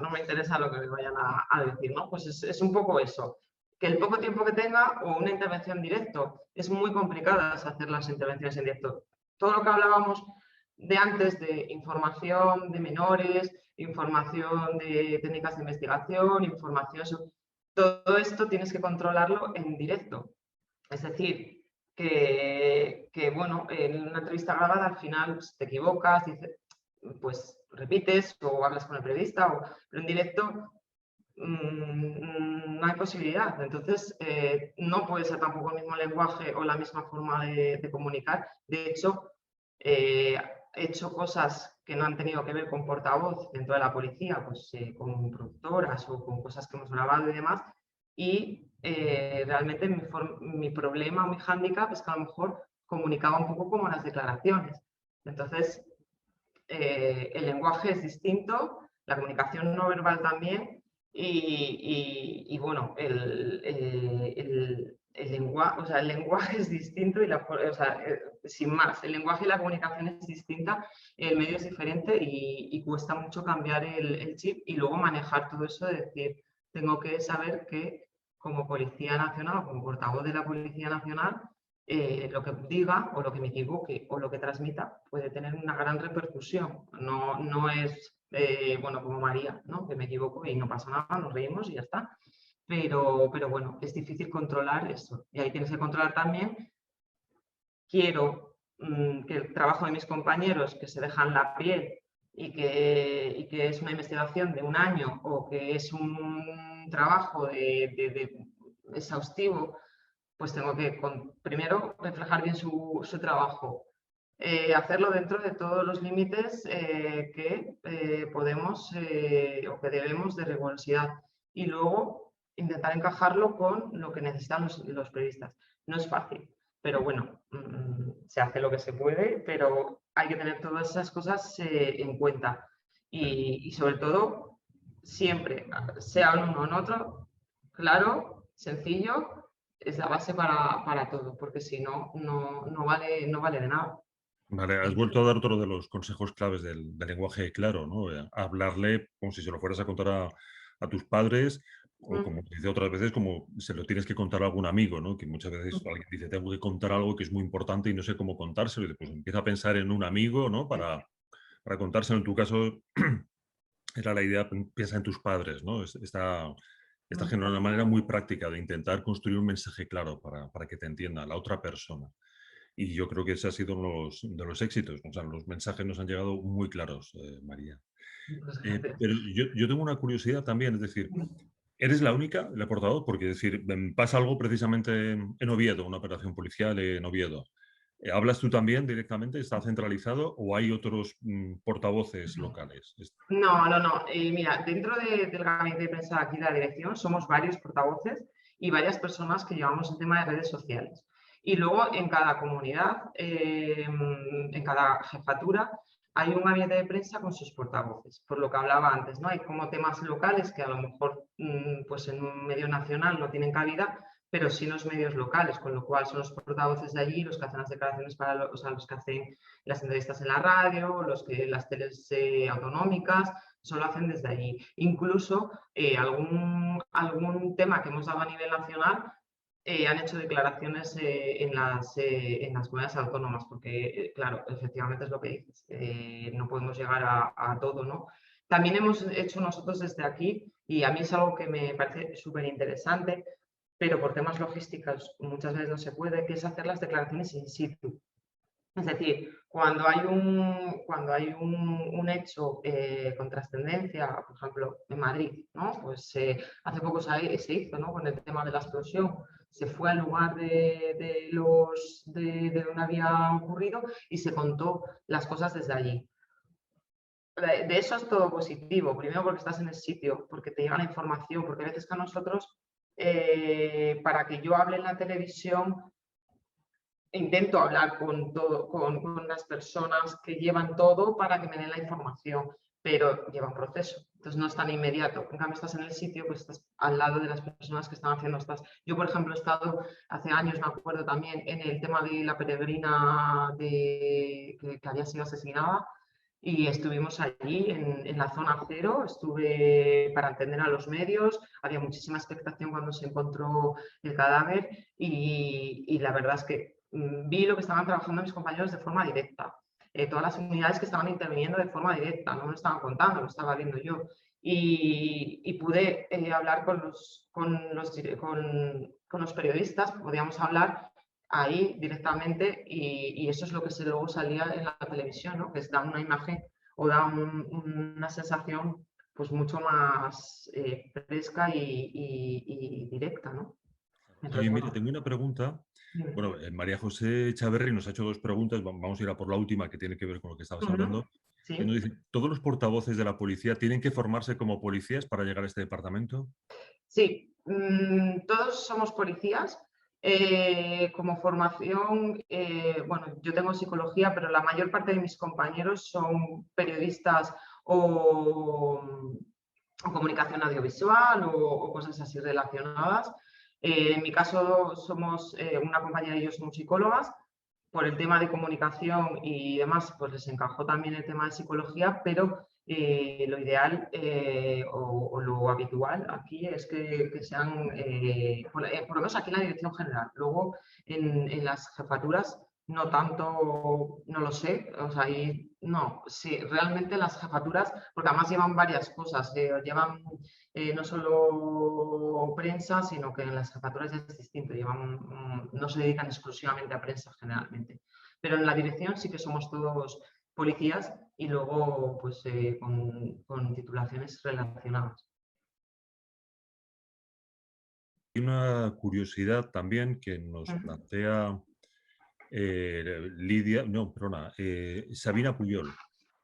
lo que me vayan a decir, ¿no? Pues es un poco eso. Que el poco tiempo que tenga o una intervención en directo, es muy complicado hacer las intervenciones en directo. Todo lo que hablábamos de antes de información de menores, información de técnicas de investigación, información sobre... Todo esto tienes que controlarlo en directo. Es decir, que bueno, en una entrevista grabada al final pues, te equivocas, pues repites o hablas con el periodista, pero en directo no hay posibilidad. Entonces, no puede ser tampoco el mismo lenguaje o la misma forma de comunicar. De hecho, he hecho cosas que no han tenido que ver con portavoz dentro de la policía, pues con productoras o con cosas que hemos grabado y demás, y realmente mi problema o mi hándicap es que a lo mejor comunicaba un poco como las declaraciones. Entonces, el lenguaje es distinto, la comunicación no verbal también, y bueno, el lenguaje, o sea, el lenguaje es distinto y sin más, el lenguaje y la comunicación es distinta, el medio es diferente y cuesta mucho cambiar el chip y luego manejar todo eso de decir, tengo que saber que como Policía Nacional o como portavoz de la Policía Nacional, lo que diga o lo que me equivoque o lo que transmita puede tener una gran repercusión. No es, bueno, como María, ¿no? Que me equivoco y no pasa nada, nos reímos y ya está. Pero bueno, es difícil controlar eso. Y ahí tienes que controlar también, quiero que el trabajo de mis compañeros que se dejan la piel y que es una investigación de un año o que es un trabajo exhaustivo, pues tengo que primero reflejar bien su trabajo, hacerlo dentro de todos los límites que podemos o que debemos de rigurosidad y luego intentar encajarlo con lo que necesitan los periodistas. No es fácil, pero bueno, se hace lo que se puede, pero hay que tener todas esas cosas en cuenta y sobre todo siempre, sea uno o en otro, claro, sencillo, es la base para todo, porque si no, no vale de nada. Vale, has vuelto a dar otro de los consejos claves del lenguaje claro, ¿no? Hablarle como si se lo fueras a contar a tus padres o como te dice otras veces, como se lo tienes que contar a algún amigo, ¿no? Que muchas veces alguien dice, tengo que contar algo que es muy importante y no sé cómo contárselo. Y pues empieza a pensar en un amigo, ¿no? Para contárselo. En tu caso, era la idea, piensa en tus padres, ¿no? Está generando una manera muy práctica de intentar construir un mensaje claro para que te entienda la otra persona. Y yo creo que ese ha sido uno de los éxitos. O sea, los mensajes nos han llegado muy claros, María. Pues Pero yo tengo una curiosidad también, es decir, ¿eres la única, la portavoz? Porque, es decir, pasa algo precisamente en Oviedo, una operación policial en Oviedo. ¿Hablas tú también directamente? ¿Está centralizado o hay otros portavoces locales? No. Mira, dentro del gabinete de prensa aquí de la dirección somos varios portavoces y varias personas que llevamos el tema de redes sociales. Y luego en cada comunidad, en cada jefatura, hay un gabinete de prensa con sus portavoces, por lo que hablaba antes, ¿no? Hay como temas locales que a lo mejor pues en un medio nacional no tienen cabida, pero sí en los medios locales, con lo cual son los portavoces de allí los que hacen las declaraciones o sea, los que hacen las entrevistas en la radio, las teles autonómicas, eso lo hacen desde allí. Incluso algún tema que hemos dado a nivel nacional han hecho declaraciones en las comunidades autónomas, porque, claro, efectivamente es lo que dices, no podemos llegar a todo, ¿no? También hemos hecho nosotros desde aquí, y a mí es algo que me parece súper interesante, pero por temas logísticos muchas veces no se puede, que es hacer las declaraciones in situ. Es decir, cuando hay un hecho con trascendencia, por ejemplo, en Madrid, ¿no? Pues hace poco se hizo, ¿no? Con el tema de la explosión, se fue al lugar de donde había ocurrido y se contó las cosas desde allí. De eso es todo positivo, primero porque estás en el sitio, porque te llega la información, porque a veces que a nosotros, para que yo hable en la televisión, intento hablar con las personas que llevan todo para que me den la información, pero lleva un proceso, entonces no es tan inmediato. En cambio, estás en el sitio, pues estás al lado de las personas que están haciendo estas. Yo, por ejemplo, he estado hace años, me acuerdo también, en el tema de la peregrina que había sido asesinada y estuvimos allí en la zona cero, estuve para atender a los medios, había muchísima expectación cuando se encontró el cadáver y la verdad es que vi lo que estaban trabajando mis compañeros de forma directa. Todas las unidades que estaban interviniendo de forma directa, no me lo estaban contando, lo estaba viendo yo. Y pude hablar con los periodistas, podíamos hablar ahí directamente y eso es lo que luego salía en la televisión, ¿no? Que da una imagen o da una sensación pues mucho más fresca y directa, ¿no? Entonces, Oye, mira, bueno, tengo una pregunta. Bueno, María José Chaverri nos ha hecho dos preguntas. Vamos a ir a por la última, que tiene que ver con lo que estabas hablando. sí. Que nos dice, ¿todos los portavoces de la policía tienen que formarse como policías para llegar a este departamento? Sí, todos somos policías. Como formación, bueno, yo tengo psicología, pero la mayor parte de mis compañeros son periodistas o comunicación audiovisual o cosas así relacionadas. En mi caso somos una compañera y yo somos psicólogas. Por el tema de comunicación y demás, pues les encajó también el tema de psicología, pero lo ideal o lo habitual aquí es que sean, por lo menos aquí en la dirección general. Luego en las jefaturas no tanto, no lo sé, o sea, ahí no, sí, realmente las jefaturas, porque además llevan varias cosas, llevan no solo prensa, sino que en las jefaturas ya es distinto, llevan, no se dedican exclusivamente a prensa generalmente. Pero en la dirección sí que somos todos policías y luego pues con titulaciones relacionadas. Hay una curiosidad también que nos plantea Sabina Puyol,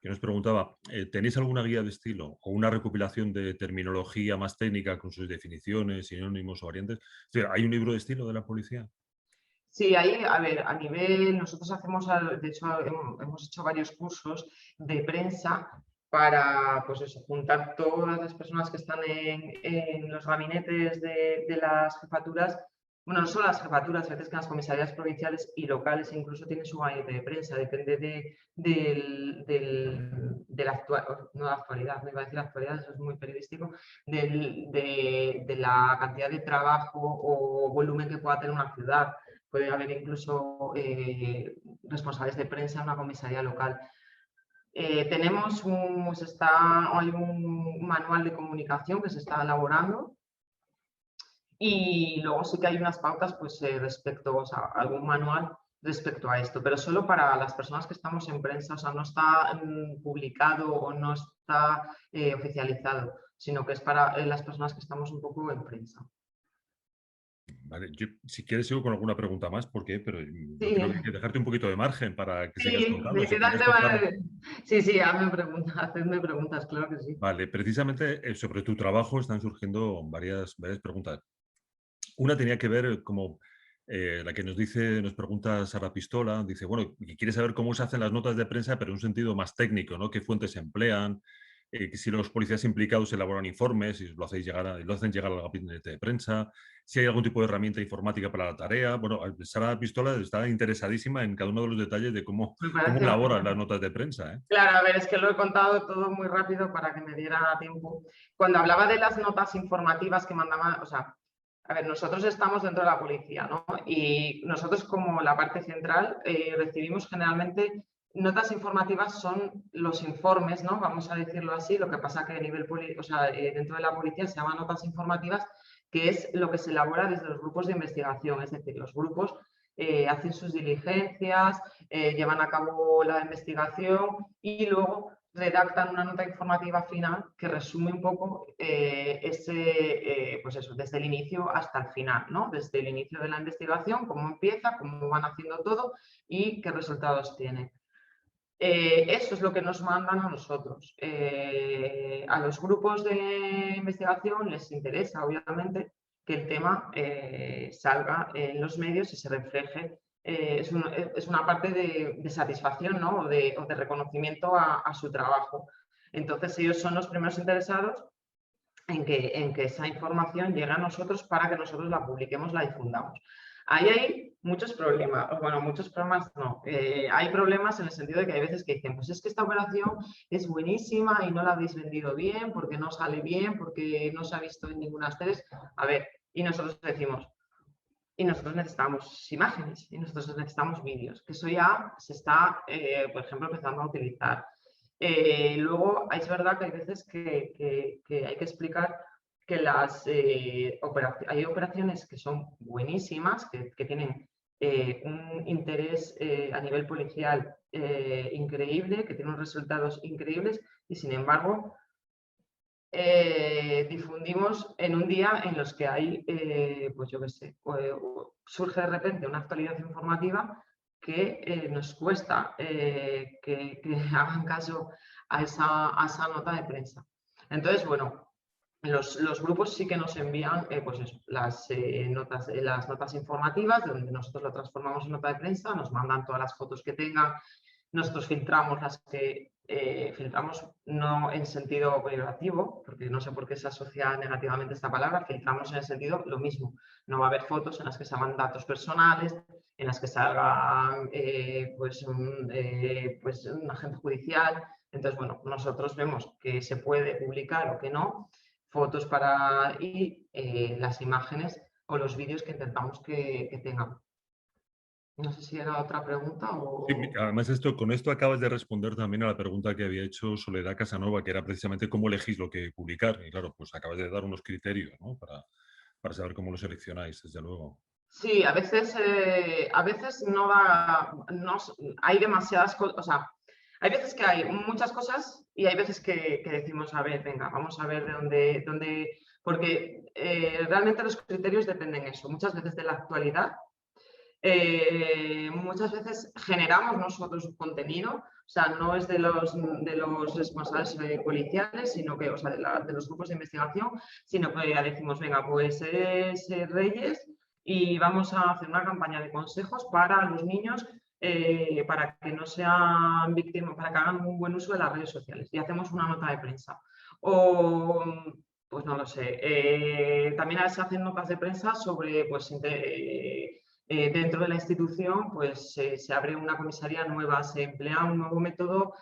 que nos preguntaba, ¿tenéis alguna guía de estilo o una recopilación de terminología más técnica con sus definiciones, sinónimos o variantes? Es decir, ¿hay un libro de estilo de la policía? Sí, ahí, a ver, a nivel, nosotros hacemos, de hecho, hemos hecho varios cursos de prensa para, pues eso, juntar todas las personas que están en los gabinetes de las jefaturas. Bueno, no solo las jefaturas, a veces que las comisarías provinciales y locales incluso tienen su gabinete de prensa, depende de la actualidad, me iba a decir la actualidad, eso es muy periodístico, de la cantidad de trabajo o volumen que pueda tener una ciudad. Puede haber incluso responsables de prensa en una comisaría local. Tenemos hay un manual de comunicación que se está elaborando y luego sí que hay unas pautas pues, respecto, o sea, algún manual respecto a esto, pero solo para las personas que estamos en prensa, o sea, no está publicado o no está oficializado, sino que es para las personas que estamos un poco en prensa. Vale, yo, si quieres sigo con alguna pregunta más, ¿por qué? Pero Sí. creo que hay que dejarte un poquito de margen para que sigas contando. Me queda el tema de... Sí, hacedme preguntas, claro que sí. Vale, precisamente sobre tu trabajo están surgiendo varias preguntas. Una tenía que ver como la que nos pregunta Sara Pistola, dice, bueno, quiere saber cómo se hacen las notas de prensa, pero en un sentido más técnico, ¿no? ¿Qué fuentes se emplean? Si los policías implicados elaboran informes, si lo hacen llegar al gabinete de prensa, si hay algún tipo de herramienta informática para la tarea. Bueno, Sara Pistola está interesadísima en cada uno de los detalles de cómo elaboran las notas de prensa. Claro, a ver, es que lo he contado todo muy rápido para que me diera tiempo. Cuando hablaba de las notas informativas que mandaban, o sea, a ver, nosotros estamos dentro de la policía, ¿no? Y nosotros como la parte central recibimos generalmente notas informativas, son los informes, ¿no? Vamos a decirlo así, lo que pasa que a nivel, dentro de la policía se llaman notas informativas, que es lo que se elabora desde los grupos de investigación, es decir, los grupos hacen sus diligencias, llevan a cabo la investigación y luego redactan una nota informativa final que resume un poco pues eso, desde el inicio hasta el final, ¿no? Desde el inicio de la investigación, cómo empieza, cómo van haciendo todo y qué resultados tiene. Eso es lo que nos mandan a nosotros. A los grupos de investigación les interesa, obviamente, que el tema salga en los medios y se refleje. Es una parte de satisfacción, ¿no? o de reconocimiento a su trabajo. Entonces ellos son los primeros interesados en que esa información llegue a nosotros para que nosotros la publiquemos, la difundamos. Ahí hay muchos problemas, bueno, muchos problemas no, hay problemas en el sentido de que hay veces que dicen, pues es que esta operación es buenísima y no la habéis vendido bien, porque no sale bien, porque no se ha visto en ninguna serie. A ver, y nosotros decimos, y nosotros necesitamos imágenes, y nosotros necesitamos vídeos, que eso ya se está, por ejemplo, empezando a utilizar. Luego, es verdad que hay veces que hay que explicar que hay operaciones que son buenísimas, que tienen un interés a nivel policial increíble, que tienen resultados increíbles y sin embargo difundimos en un día en los que hay, pues yo qué sé, surge de repente una actualidad informativa que nos cuesta que hagan caso a esa nota de prensa. Entonces, bueno, los grupos sí que nos envían pues eso, las notas informativas, donde nosotros lo transformamos en nota de prensa, nos mandan todas las fotos que tengan, nosotros filtramos las que filtramos no en sentido peyorativo, porque no sé por qué se asocia negativamente esta palabra, filtramos en el sentido lo mismo. No va a haber fotos en las que se hagan datos personales, en las que salga pues un agente judicial, Entonces, bueno, nosotros vemos que se puede publicar o que no, fotos y las imágenes o los vídeos que intentamos que tengan. No sé si era otra pregunta o... Sí, además con esto acabas de responder también a la pregunta que había hecho Soledad Casanova, que era precisamente cómo elegís lo que publicar. Y claro, pues acabas de dar unos criterios, ¿no? Para saber cómo lo seleccionáis, desde luego. Sí, a veces no da, hay demasiadas cosas, o sea, hay veces que hay muchas cosas y hay veces que decimos, a ver, venga, vamos a ver de dónde, porque realmente los criterios dependen de eso, muchas veces de la actualidad, muchas veces generamos nosotros un contenido, o sea, no es de los responsables policiales, sino que, o sea, de los grupos de investigación, sino que ya decimos, venga, pues es Reyes y vamos a hacer una campaña de consejos para los niños para que no sean víctimas, para que hagan un buen uso de las redes sociales y hacemos una nota de prensa. O, pues no lo sé, también se hacen notas de prensa sobre, pues, dentro de la institución, pues se abre una comisaría nueva, se emplea un nuevo método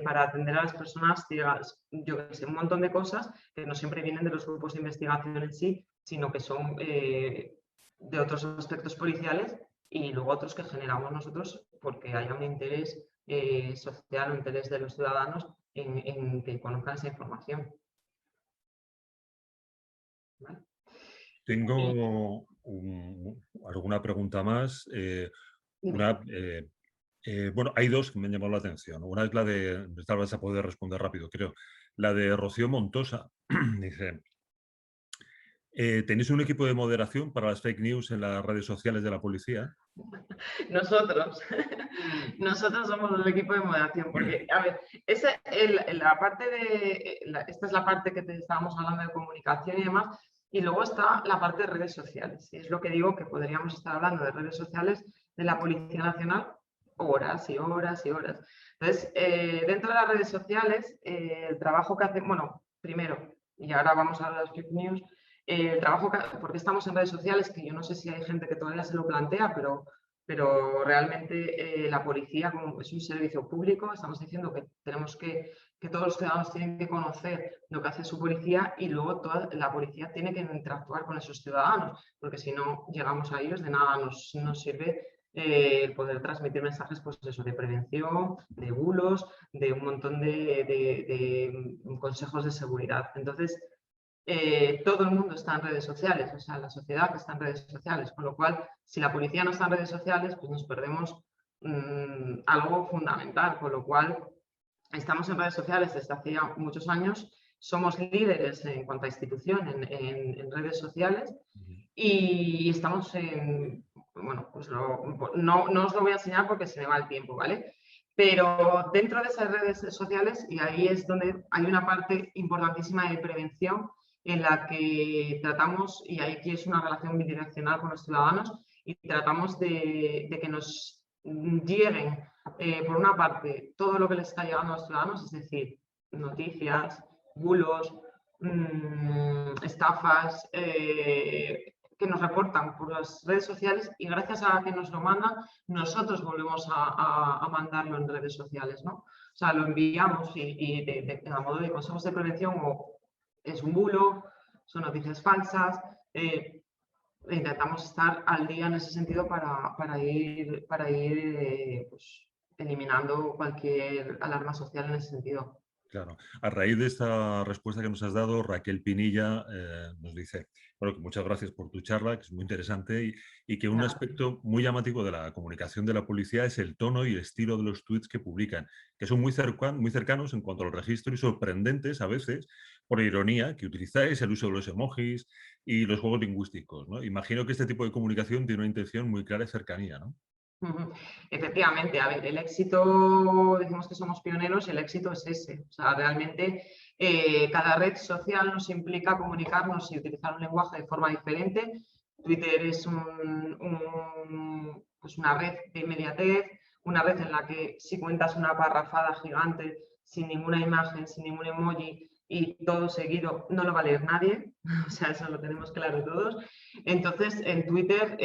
para atender a las personas ciegas, yo qué sé, un montón de cosas que no siempre vienen de los grupos de investigación en sí, sino que son de otros aspectos policiales y luego otros que generamos nosotros porque haya un interés social o interés de los ciudadanos en que conozcan esa información. ¿Vale? Tengo alguna pregunta más. Bueno, hay dos que me han llamado la atención. Una es la de, esta vas a poder responder rápido, creo. La de Rocío Montosa. Dice, ¿tenéis un equipo de moderación para las fake news en las redes sociales de la policía? Nosotros somos el equipo de moderación, porque, a ver, esta es la parte que estábamos hablando de comunicación y demás, y luego está la parte de redes sociales, y es lo que digo que podríamos estar hablando de redes sociales de la Policía Nacional horas y horas y horas. Entonces, dentro de las redes sociales, el trabajo que hacen, bueno, primero, y ahora vamos a las fake news, el trabajo porque estamos en redes sociales, que yo no sé si hay gente que todavía se lo plantea, pero realmente la policía, como es un servicio público, estamos diciendo que tenemos que todos los ciudadanos tienen que conocer lo que hace su policía y luego toda la policía tiene que interactuar con esos ciudadanos, porque si no llegamos a ellos, de nada nos sirve el poder transmitir mensajes, pues eso, de prevención, de bulos, de un montón de consejos de seguridad. Entonces, todo el mundo está en redes sociales, o sea, la sociedad está en redes sociales, con lo cual, si la policía no está en redes sociales, pues nos perdemos algo fundamental, con lo cual estamos en redes sociales desde hace ya muchos años, somos líderes en cuanto a institución en redes sociales y estamos en, bueno, pues no os lo voy a enseñar porque se me va el tiempo, ¿vale? Pero dentro de esas redes sociales, y ahí es donde hay una parte importantísima de prevención, en la que tratamos, y aquí es una relación bidireccional con los ciudadanos, y tratamos de que nos lleguen, por una parte, todo lo que les está llegando a los ciudadanos, es decir, noticias, bulos, estafas, que nos reportan por las redes sociales y gracias a que nos lo mandan, nosotros volvemos a mandarlo en redes sociales, ¿no? O sea, lo enviamos y a modo de consejos de prevención o es un bulo, son noticias falsas, intentamos estar al día en ese sentido para ir pues, eliminando cualquier alarma social en ese sentido. Claro. A raíz de esta respuesta que nos has dado, Raquel Pinilla nos dice, bueno, que muchas gracias por tu charla, que es muy interesante y que un aspecto muy llamativo de la comunicación de la policía es el tono y el estilo de los tweets que publican, que son muy cercanos en cuanto al registro y sorprendentes a veces por ironía que utilizáis, el uso de los emojis y los juegos lingüísticos, ¿no? Imagino que este tipo de comunicación tiene una intención muy clara de cercanía, ¿no? Efectivamente, a ver, el éxito, decimos que somos pioneros, el éxito es ese. O sea, realmente cada red social nos implica comunicarnos y utilizar un lenguaje de forma diferente. Twitter es pues una red de inmediatez, una red en la que si cuentas una parrafada gigante, sin ninguna imagen, sin ningún emoji y todo seguido, no lo va a leer nadie. O sea, eso lo tenemos claro todos. Entonces, en Twitter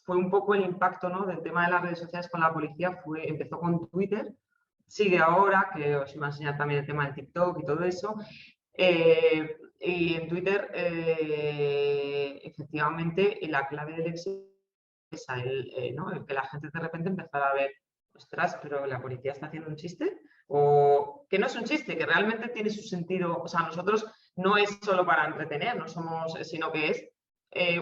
fue un poco el impacto, ¿no?, del tema de las redes sociales con la policía, empezó con Twitter sigue ahora, que os iba a enseñar también el tema de TikTok y todo eso. Y en Twitter, efectivamente, la clave del éxito es ¿no? El que la gente de repente empezara a ver, ostras, pero la policía está haciendo un chiste, o que no es un chiste, que realmente tiene su sentido. O sea, nosotros no es solo para entretener, no somos, sino que es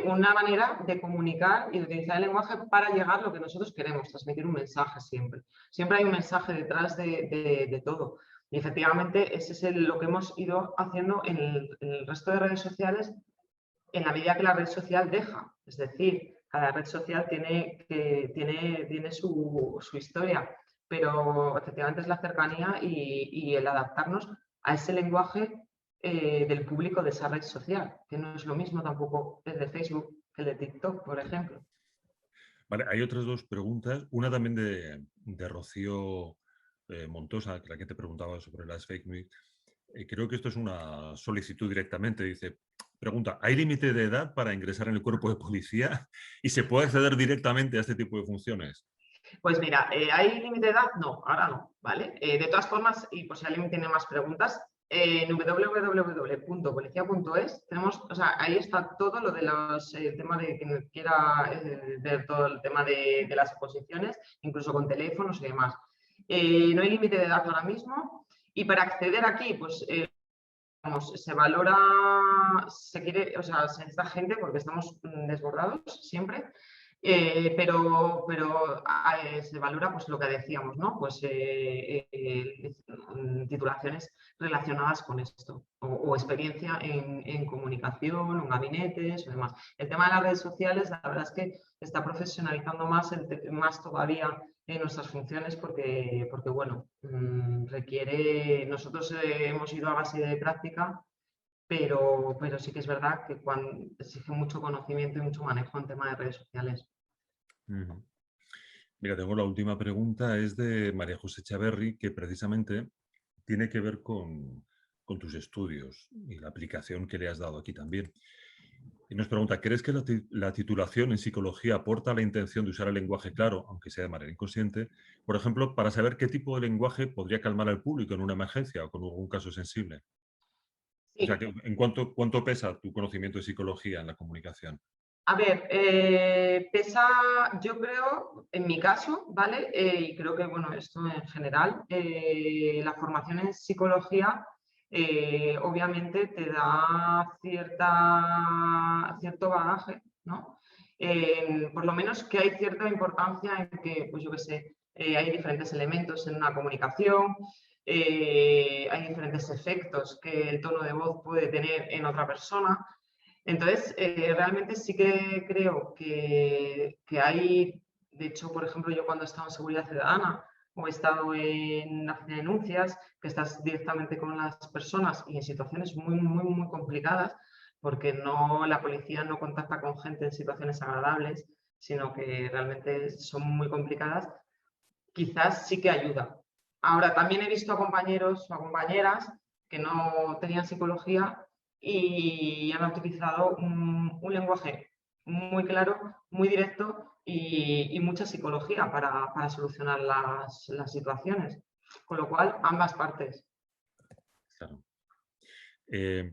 una manera de comunicar y de utilizar el lenguaje para llegar a lo que nosotros queremos, transmitir un mensaje siempre. Siempre hay un mensaje detrás de todo. Y efectivamente ese es lo que hemos ido haciendo en el resto de redes sociales en la medida que la red social deja. Es decir, cada red social tiene su historia, pero efectivamente es la cercanía y el adaptarnos a ese lenguaje del público de esa red social, que no es lo mismo tampoco el de Facebook que el de TikTok, por ejemplo. Vale, hay otras dos preguntas. Una también de Rocío Montosa, la que te preguntaba sobre las fake news. Creo que esto es una solicitud directamente. Dice, pregunta, ¿hay límite de edad para ingresar en el cuerpo de policía y se puede acceder directamente a este tipo de funciones? Pues mira, ¿hay límite de edad? No, ahora no, ¿vale? De todas formas, y por si alguien tiene más preguntas, en www.policia.es tenemos, o sea, ahí está todo lo de el tema de quien quiera ver todo el tema de las exposiciones, incluso con teléfonos y demás. No hay límite de edad ahora mismo y para acceder aquí, pues se valora, se quiere, o sea, se necesita gente porque estamos desbordados siempre. Pero se valora pues lo que decíamos, ¿no? Pues titulaciones relacionadas con esto o experiencia en comunicación, en gabinetes o demás. El tema de las redes sociales, la verdad es que está profesionalizando más todavía en nuestras funciones porque bueno, requiere, nosotros hemos ido a base de práctica, pero sí que es verdad que exige mucho conocimiento y mucho manejo en tema de redes sociales. Mira, tengo la última pregunta, es de María José Chaverri, que precisamente tiene que ver con tus estudios y la aplicación que le has dado aquí también. Y nos pregunta, ¿crees que la titulación en psicología aporta la intención de usar el lenguaje claro, aunque sea de manera inconsciente, por ejemplo, para saber qué tipo de lenguaje podría calmar al público en una emergencia o con algún caso sensible? Sí. O sea, ¿cuánto pesa tu conocimiento de psicología en la comunicación? A ver, pesa, yo creo, en mi caso, ¿vale? Y creo que, bueno, esto en general, la formación en psicología obviamente te da cierto bagaje, ¿no? Por lo menos que hay cierta importancia en que, pues yo qué sé, hay diferentes elementos en una comunicación, hay diferentes efectos que el tono de voz puede tener en otra persona. Entonces, realmente sí que creo que hay, de hecho, por ejemplo, yo cuando he estado en seguridad ciudadana o he estado en hacer denuncias, que estás directamente con las personas y en situaciones muy, muy, muy complicadas, porque la policía no contacta con gente en situaciones agradables, sino que realmente son muy complicadas, quizás sí que ayuda. Ahora, también he visto a compañeros o a compañeras que no tenían psicología y han utilizado un lenguaje muy claro, muy directo y mucha psicología para solucionar las situaciones. Con lo cual, ambas partes. Claro. Te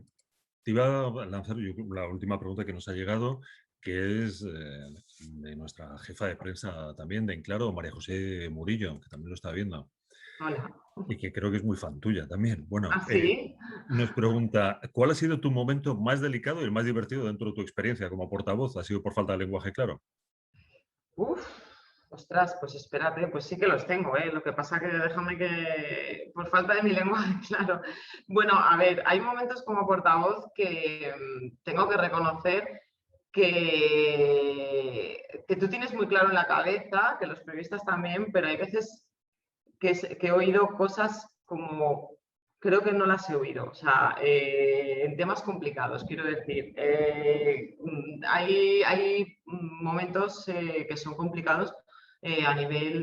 iba a lanzar la última pregunta que nos ha llegado, que es de nuestra jefa de prensa también, de En Claro, María José Murillo, que también lo está viendo. Hola. Y que creo que es muy fan tuya también. Bueno, ¿Ah, sí? nos pregunta, ¿cuál ha sido tu momento más delicado y el más divertido dentro de tu experiencia como portavoz? ¿Ha sido por falta de lenguaje claro? Uf, ostras, pues espérate, pues sí que los tengo, ¿eh? Lo que pasa que déjame que, por falta de mi lenguaje, claro. Bueno, a ver, hay momentos como portavoz que tengo que reconocer que tú tienes muy claro en la cabeza, que los periodistas también, pero hay veces que he oído cosas como, creo que no las he oído, o sea, en temas complicados, quiero decir. Hay momentos que son complicados a nivel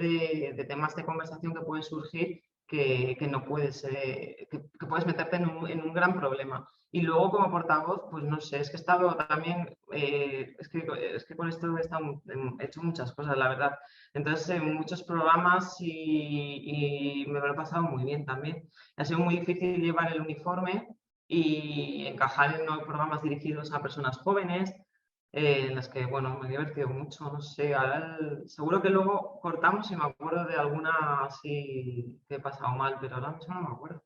de temas de conversación que pueden surgir que no puedes, que puedes meterte en un gran problema. Y luego como portavoz, pues no sé, es que he estado también, es que con esto he hecho muchas cosas, la verdad. Entonces, en muchos programas y me lo he pasado muy bien también. Ha sido muy difícil llevar el uniforme y encajar en nuevos programas dirigidos a personas jóvenes, en las que, bueno, me he divertido mucho, no sé, ahora seguro que luego cortamos y me acuerdo de alguna así que he pasado mal, pero ahora mismo no me acuerdo.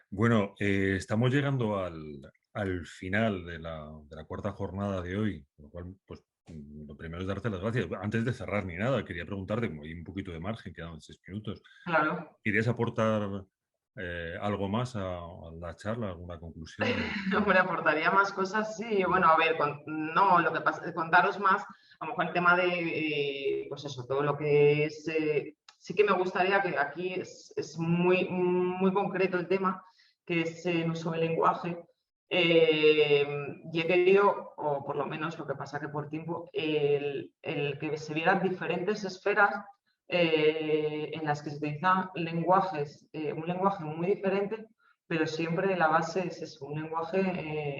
Bueno, estamos llegando al final de la cuarta jornada de hoy, por lo cual, pues, lo primero es darte las gracias. Antes de cerrar ni nada, quería preguntarte, como hay un poquito de margen, quedan 6 minutos, Claro. ¿querías aportar algo más a la charla, alguna conclusión? Hombre, aportaría más cosas, sí. Bueno, a ver, no, lo que pasa es contaros más, a lo mejor el tema de, pues eso, todo lo que es, sí que me gustaría que aquí es muy concreto el tema, que es el uso del lenguaje. Y he querido, o por lo menos lo que pasa que por tiempo, el que se vieran diferentes esferas en las que se utilizan lenguajes, un lenguaje muy diferente, pero siempre la base es eso, un lenguaje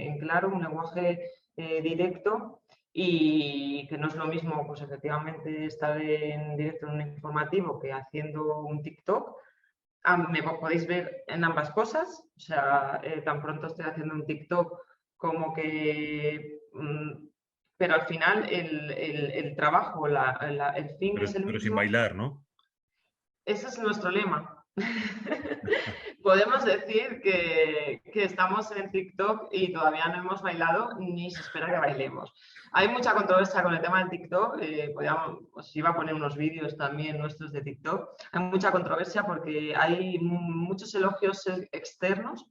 en claro, un lenguaje directo, y que no es lo mismo, pues efectivamente, estar en directo en un informativo que haciendo un TikTok. Me podéis ver en ambas cosas, o sea, tan pronto estoy haciendo un TikTok como que... pero al final el trabajo, el fin es el Pero sin mismo. bailar, ¿no? Ese es nuestro lema. Podemos decir que estamos en TikTok y todavía no hemos bailado ni se espera que bailemos. Hay mucha controversia con el tema del TikTok. Os iba a poner unos vídeos también nuestros de TikTok. Hay mucha controversia porque hay muchos elogios externos,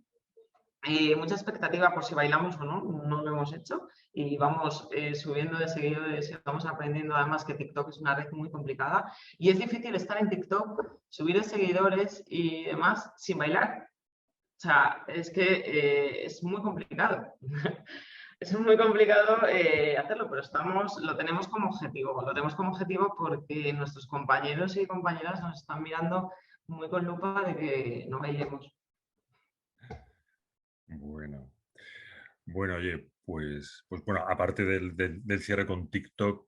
mucha expectativa por si bailamos o no, no lo hemos hecho, y vamos subiendo de seguidores y vamos aprendiendo además que TikTok es una red muy complicada y es difícil estar en TikTok, subir de seguidores y demás sin bailar. O sea, es que es muy complicado. Es muy complicado hacerlo, pero lo tenemos como objetivo porque nuestros compañeros y compañeras nos están mirando muy con lupa de que no bailemos. Bueno, oye, pues bueno, aparte del cierre con TikTok,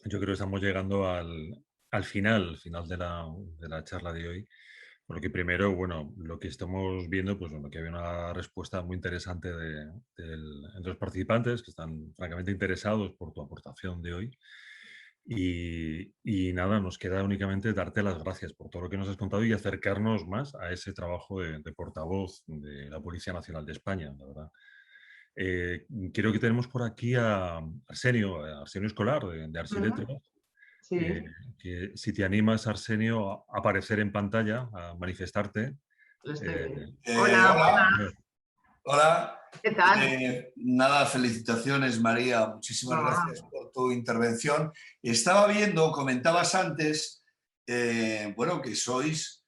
yo creo que estamos llegando al final de la charla de hoy. Porque primero, bueno, lo que estamos viendo, pues bueno, que había una respuesta muy interesante entre los participantes, que están francamente interesados por tu aportación de hoy. Y nada, nos queda únicamente darte las gracias por todo lo que nos has contado y acercarnos más a ese trabajo de portavoz de la Policía Nacional de España, la verdad. Creo que tenemos por aquí a Arsenio Escolar, de Arsiletras. Sí. Que si te animas, Arsenio, a aparecer en pantalla, a manifestarte. Lo estoy viendo. Hola. Hola. ¿Qué tal? Nada, felicitaciones, María. Muchísimas gracias por tu intervención. Estaba viendo, comentabas antes, bueno, que sois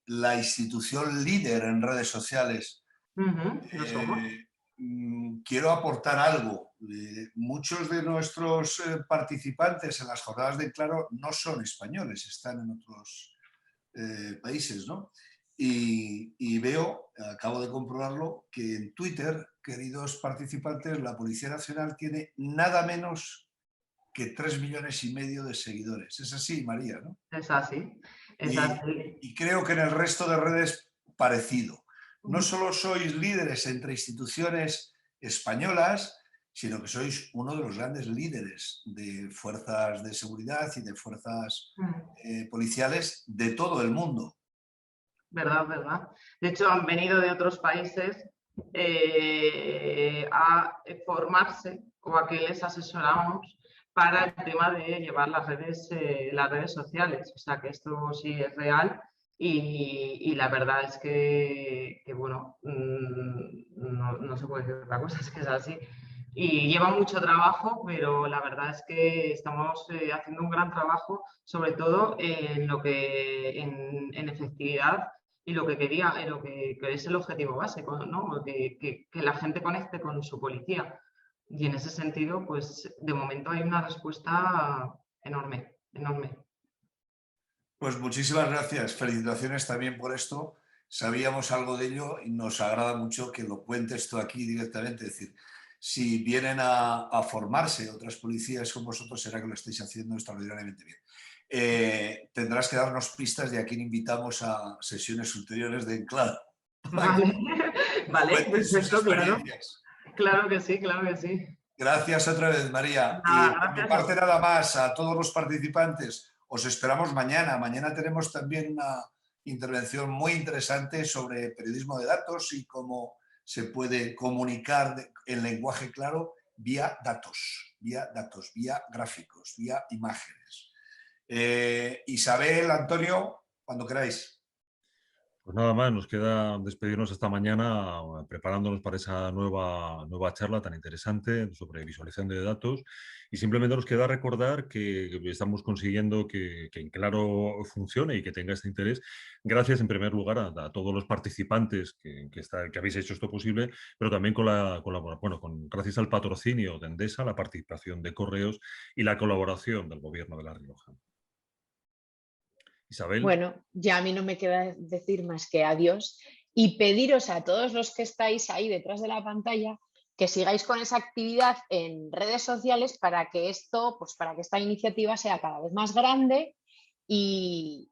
la institución líder en redes sociales. Lo somos. Quiero aportar algo. Muchos de nuestros participantes en las jornadas de Claro no son españoles, están en otros países, ¿no? Y veo, acabo de comprobarlo, que en Twitter, queridos participantes, la Policía Nacional tiene nada menos que 3,5 millones de seguidores. Es así, María, ¿no? Es así. Y creo que en el resto de redes parecido. No solo sois líderes entre instituciones españolas, sino que sois uno de los grandes líderes de fuerzas de seguridad y de fuerzas policiales de todo el mundo. Verdad. De hecho, han venido de otros países a formarse o a que les asesoramos para el tema de llevar las redes sociales. O sea, que esto sí es real. Y la verdad es que bueno, no se puede decir otra cosa, es que es así. Y lleva mucho trabajo, pero la verdad es que estamos haciendo un gran trabajo, sobre todo en lo que en efectividad y lo que lo que es el objetivo básico, ¿no? Que la gente conecte con su policía. Y en ese sentido, pues de momento hay una respuesta enorme, enorme. Pues muchísimas gracias, felicitaciones también por esto. Sabíamos algo de ello y nos agrada mucho que lo cuentes tú aquí directamente. Es decir, si vienen a formarse otras policías con vosotros, será que lo estáis haciendo extraordinariamente bien. Tendrás que darnos pistas de a quién invitamos a sesiones ulteriores de Enclaro. Vale, vale, perfecto, claro. Claro que sí, claro que sí. Gracias otra vez, María. Y por mi parte nada más, a todos los participantes, os esperamos mañana. Mañana tenemos también una intervención muy interesante sobre periodismo de datos y cómo se puede comunicar en lenguaje claro vía datos, vía gráficos, vía imágenes. Isabel, Antonio, cuando queráis. Pues nada más, nos queda despedirnos esta mañana preparándonos para esa nueva charla tan interesante sobre visualización de datos, y simplemente nos queda recordar que estamos consiguiendo que Enclaro funcione y que tenga este interés, gracias en primer lugar a todos los participantes que habéis hecho esto posible, pero también gracias al patrocinio de Endesa, la participación de Correos y la colaboración del Gobierno de La Rioja. Isabel. Bueno, ya a mí no me queda decir más que adiós y pediros a todos los que estáis ahí detrás de la pantalla que sigáis con esa actividad en redes sociales para que para que esta iniciativa sea cada vez más grande y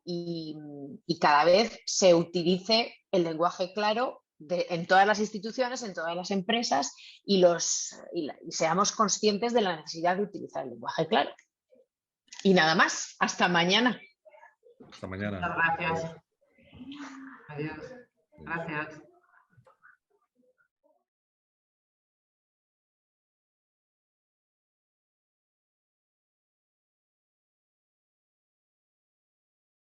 cada vez se utilice el lenguaje claro en todas las instituciones, en todas las empresas y seamos conscientes de la necesidad de utilizar el lenguaje claro. Y nada más, hasta mañana. Hasta mañana. Muchas gracias. Adiós. Gracias.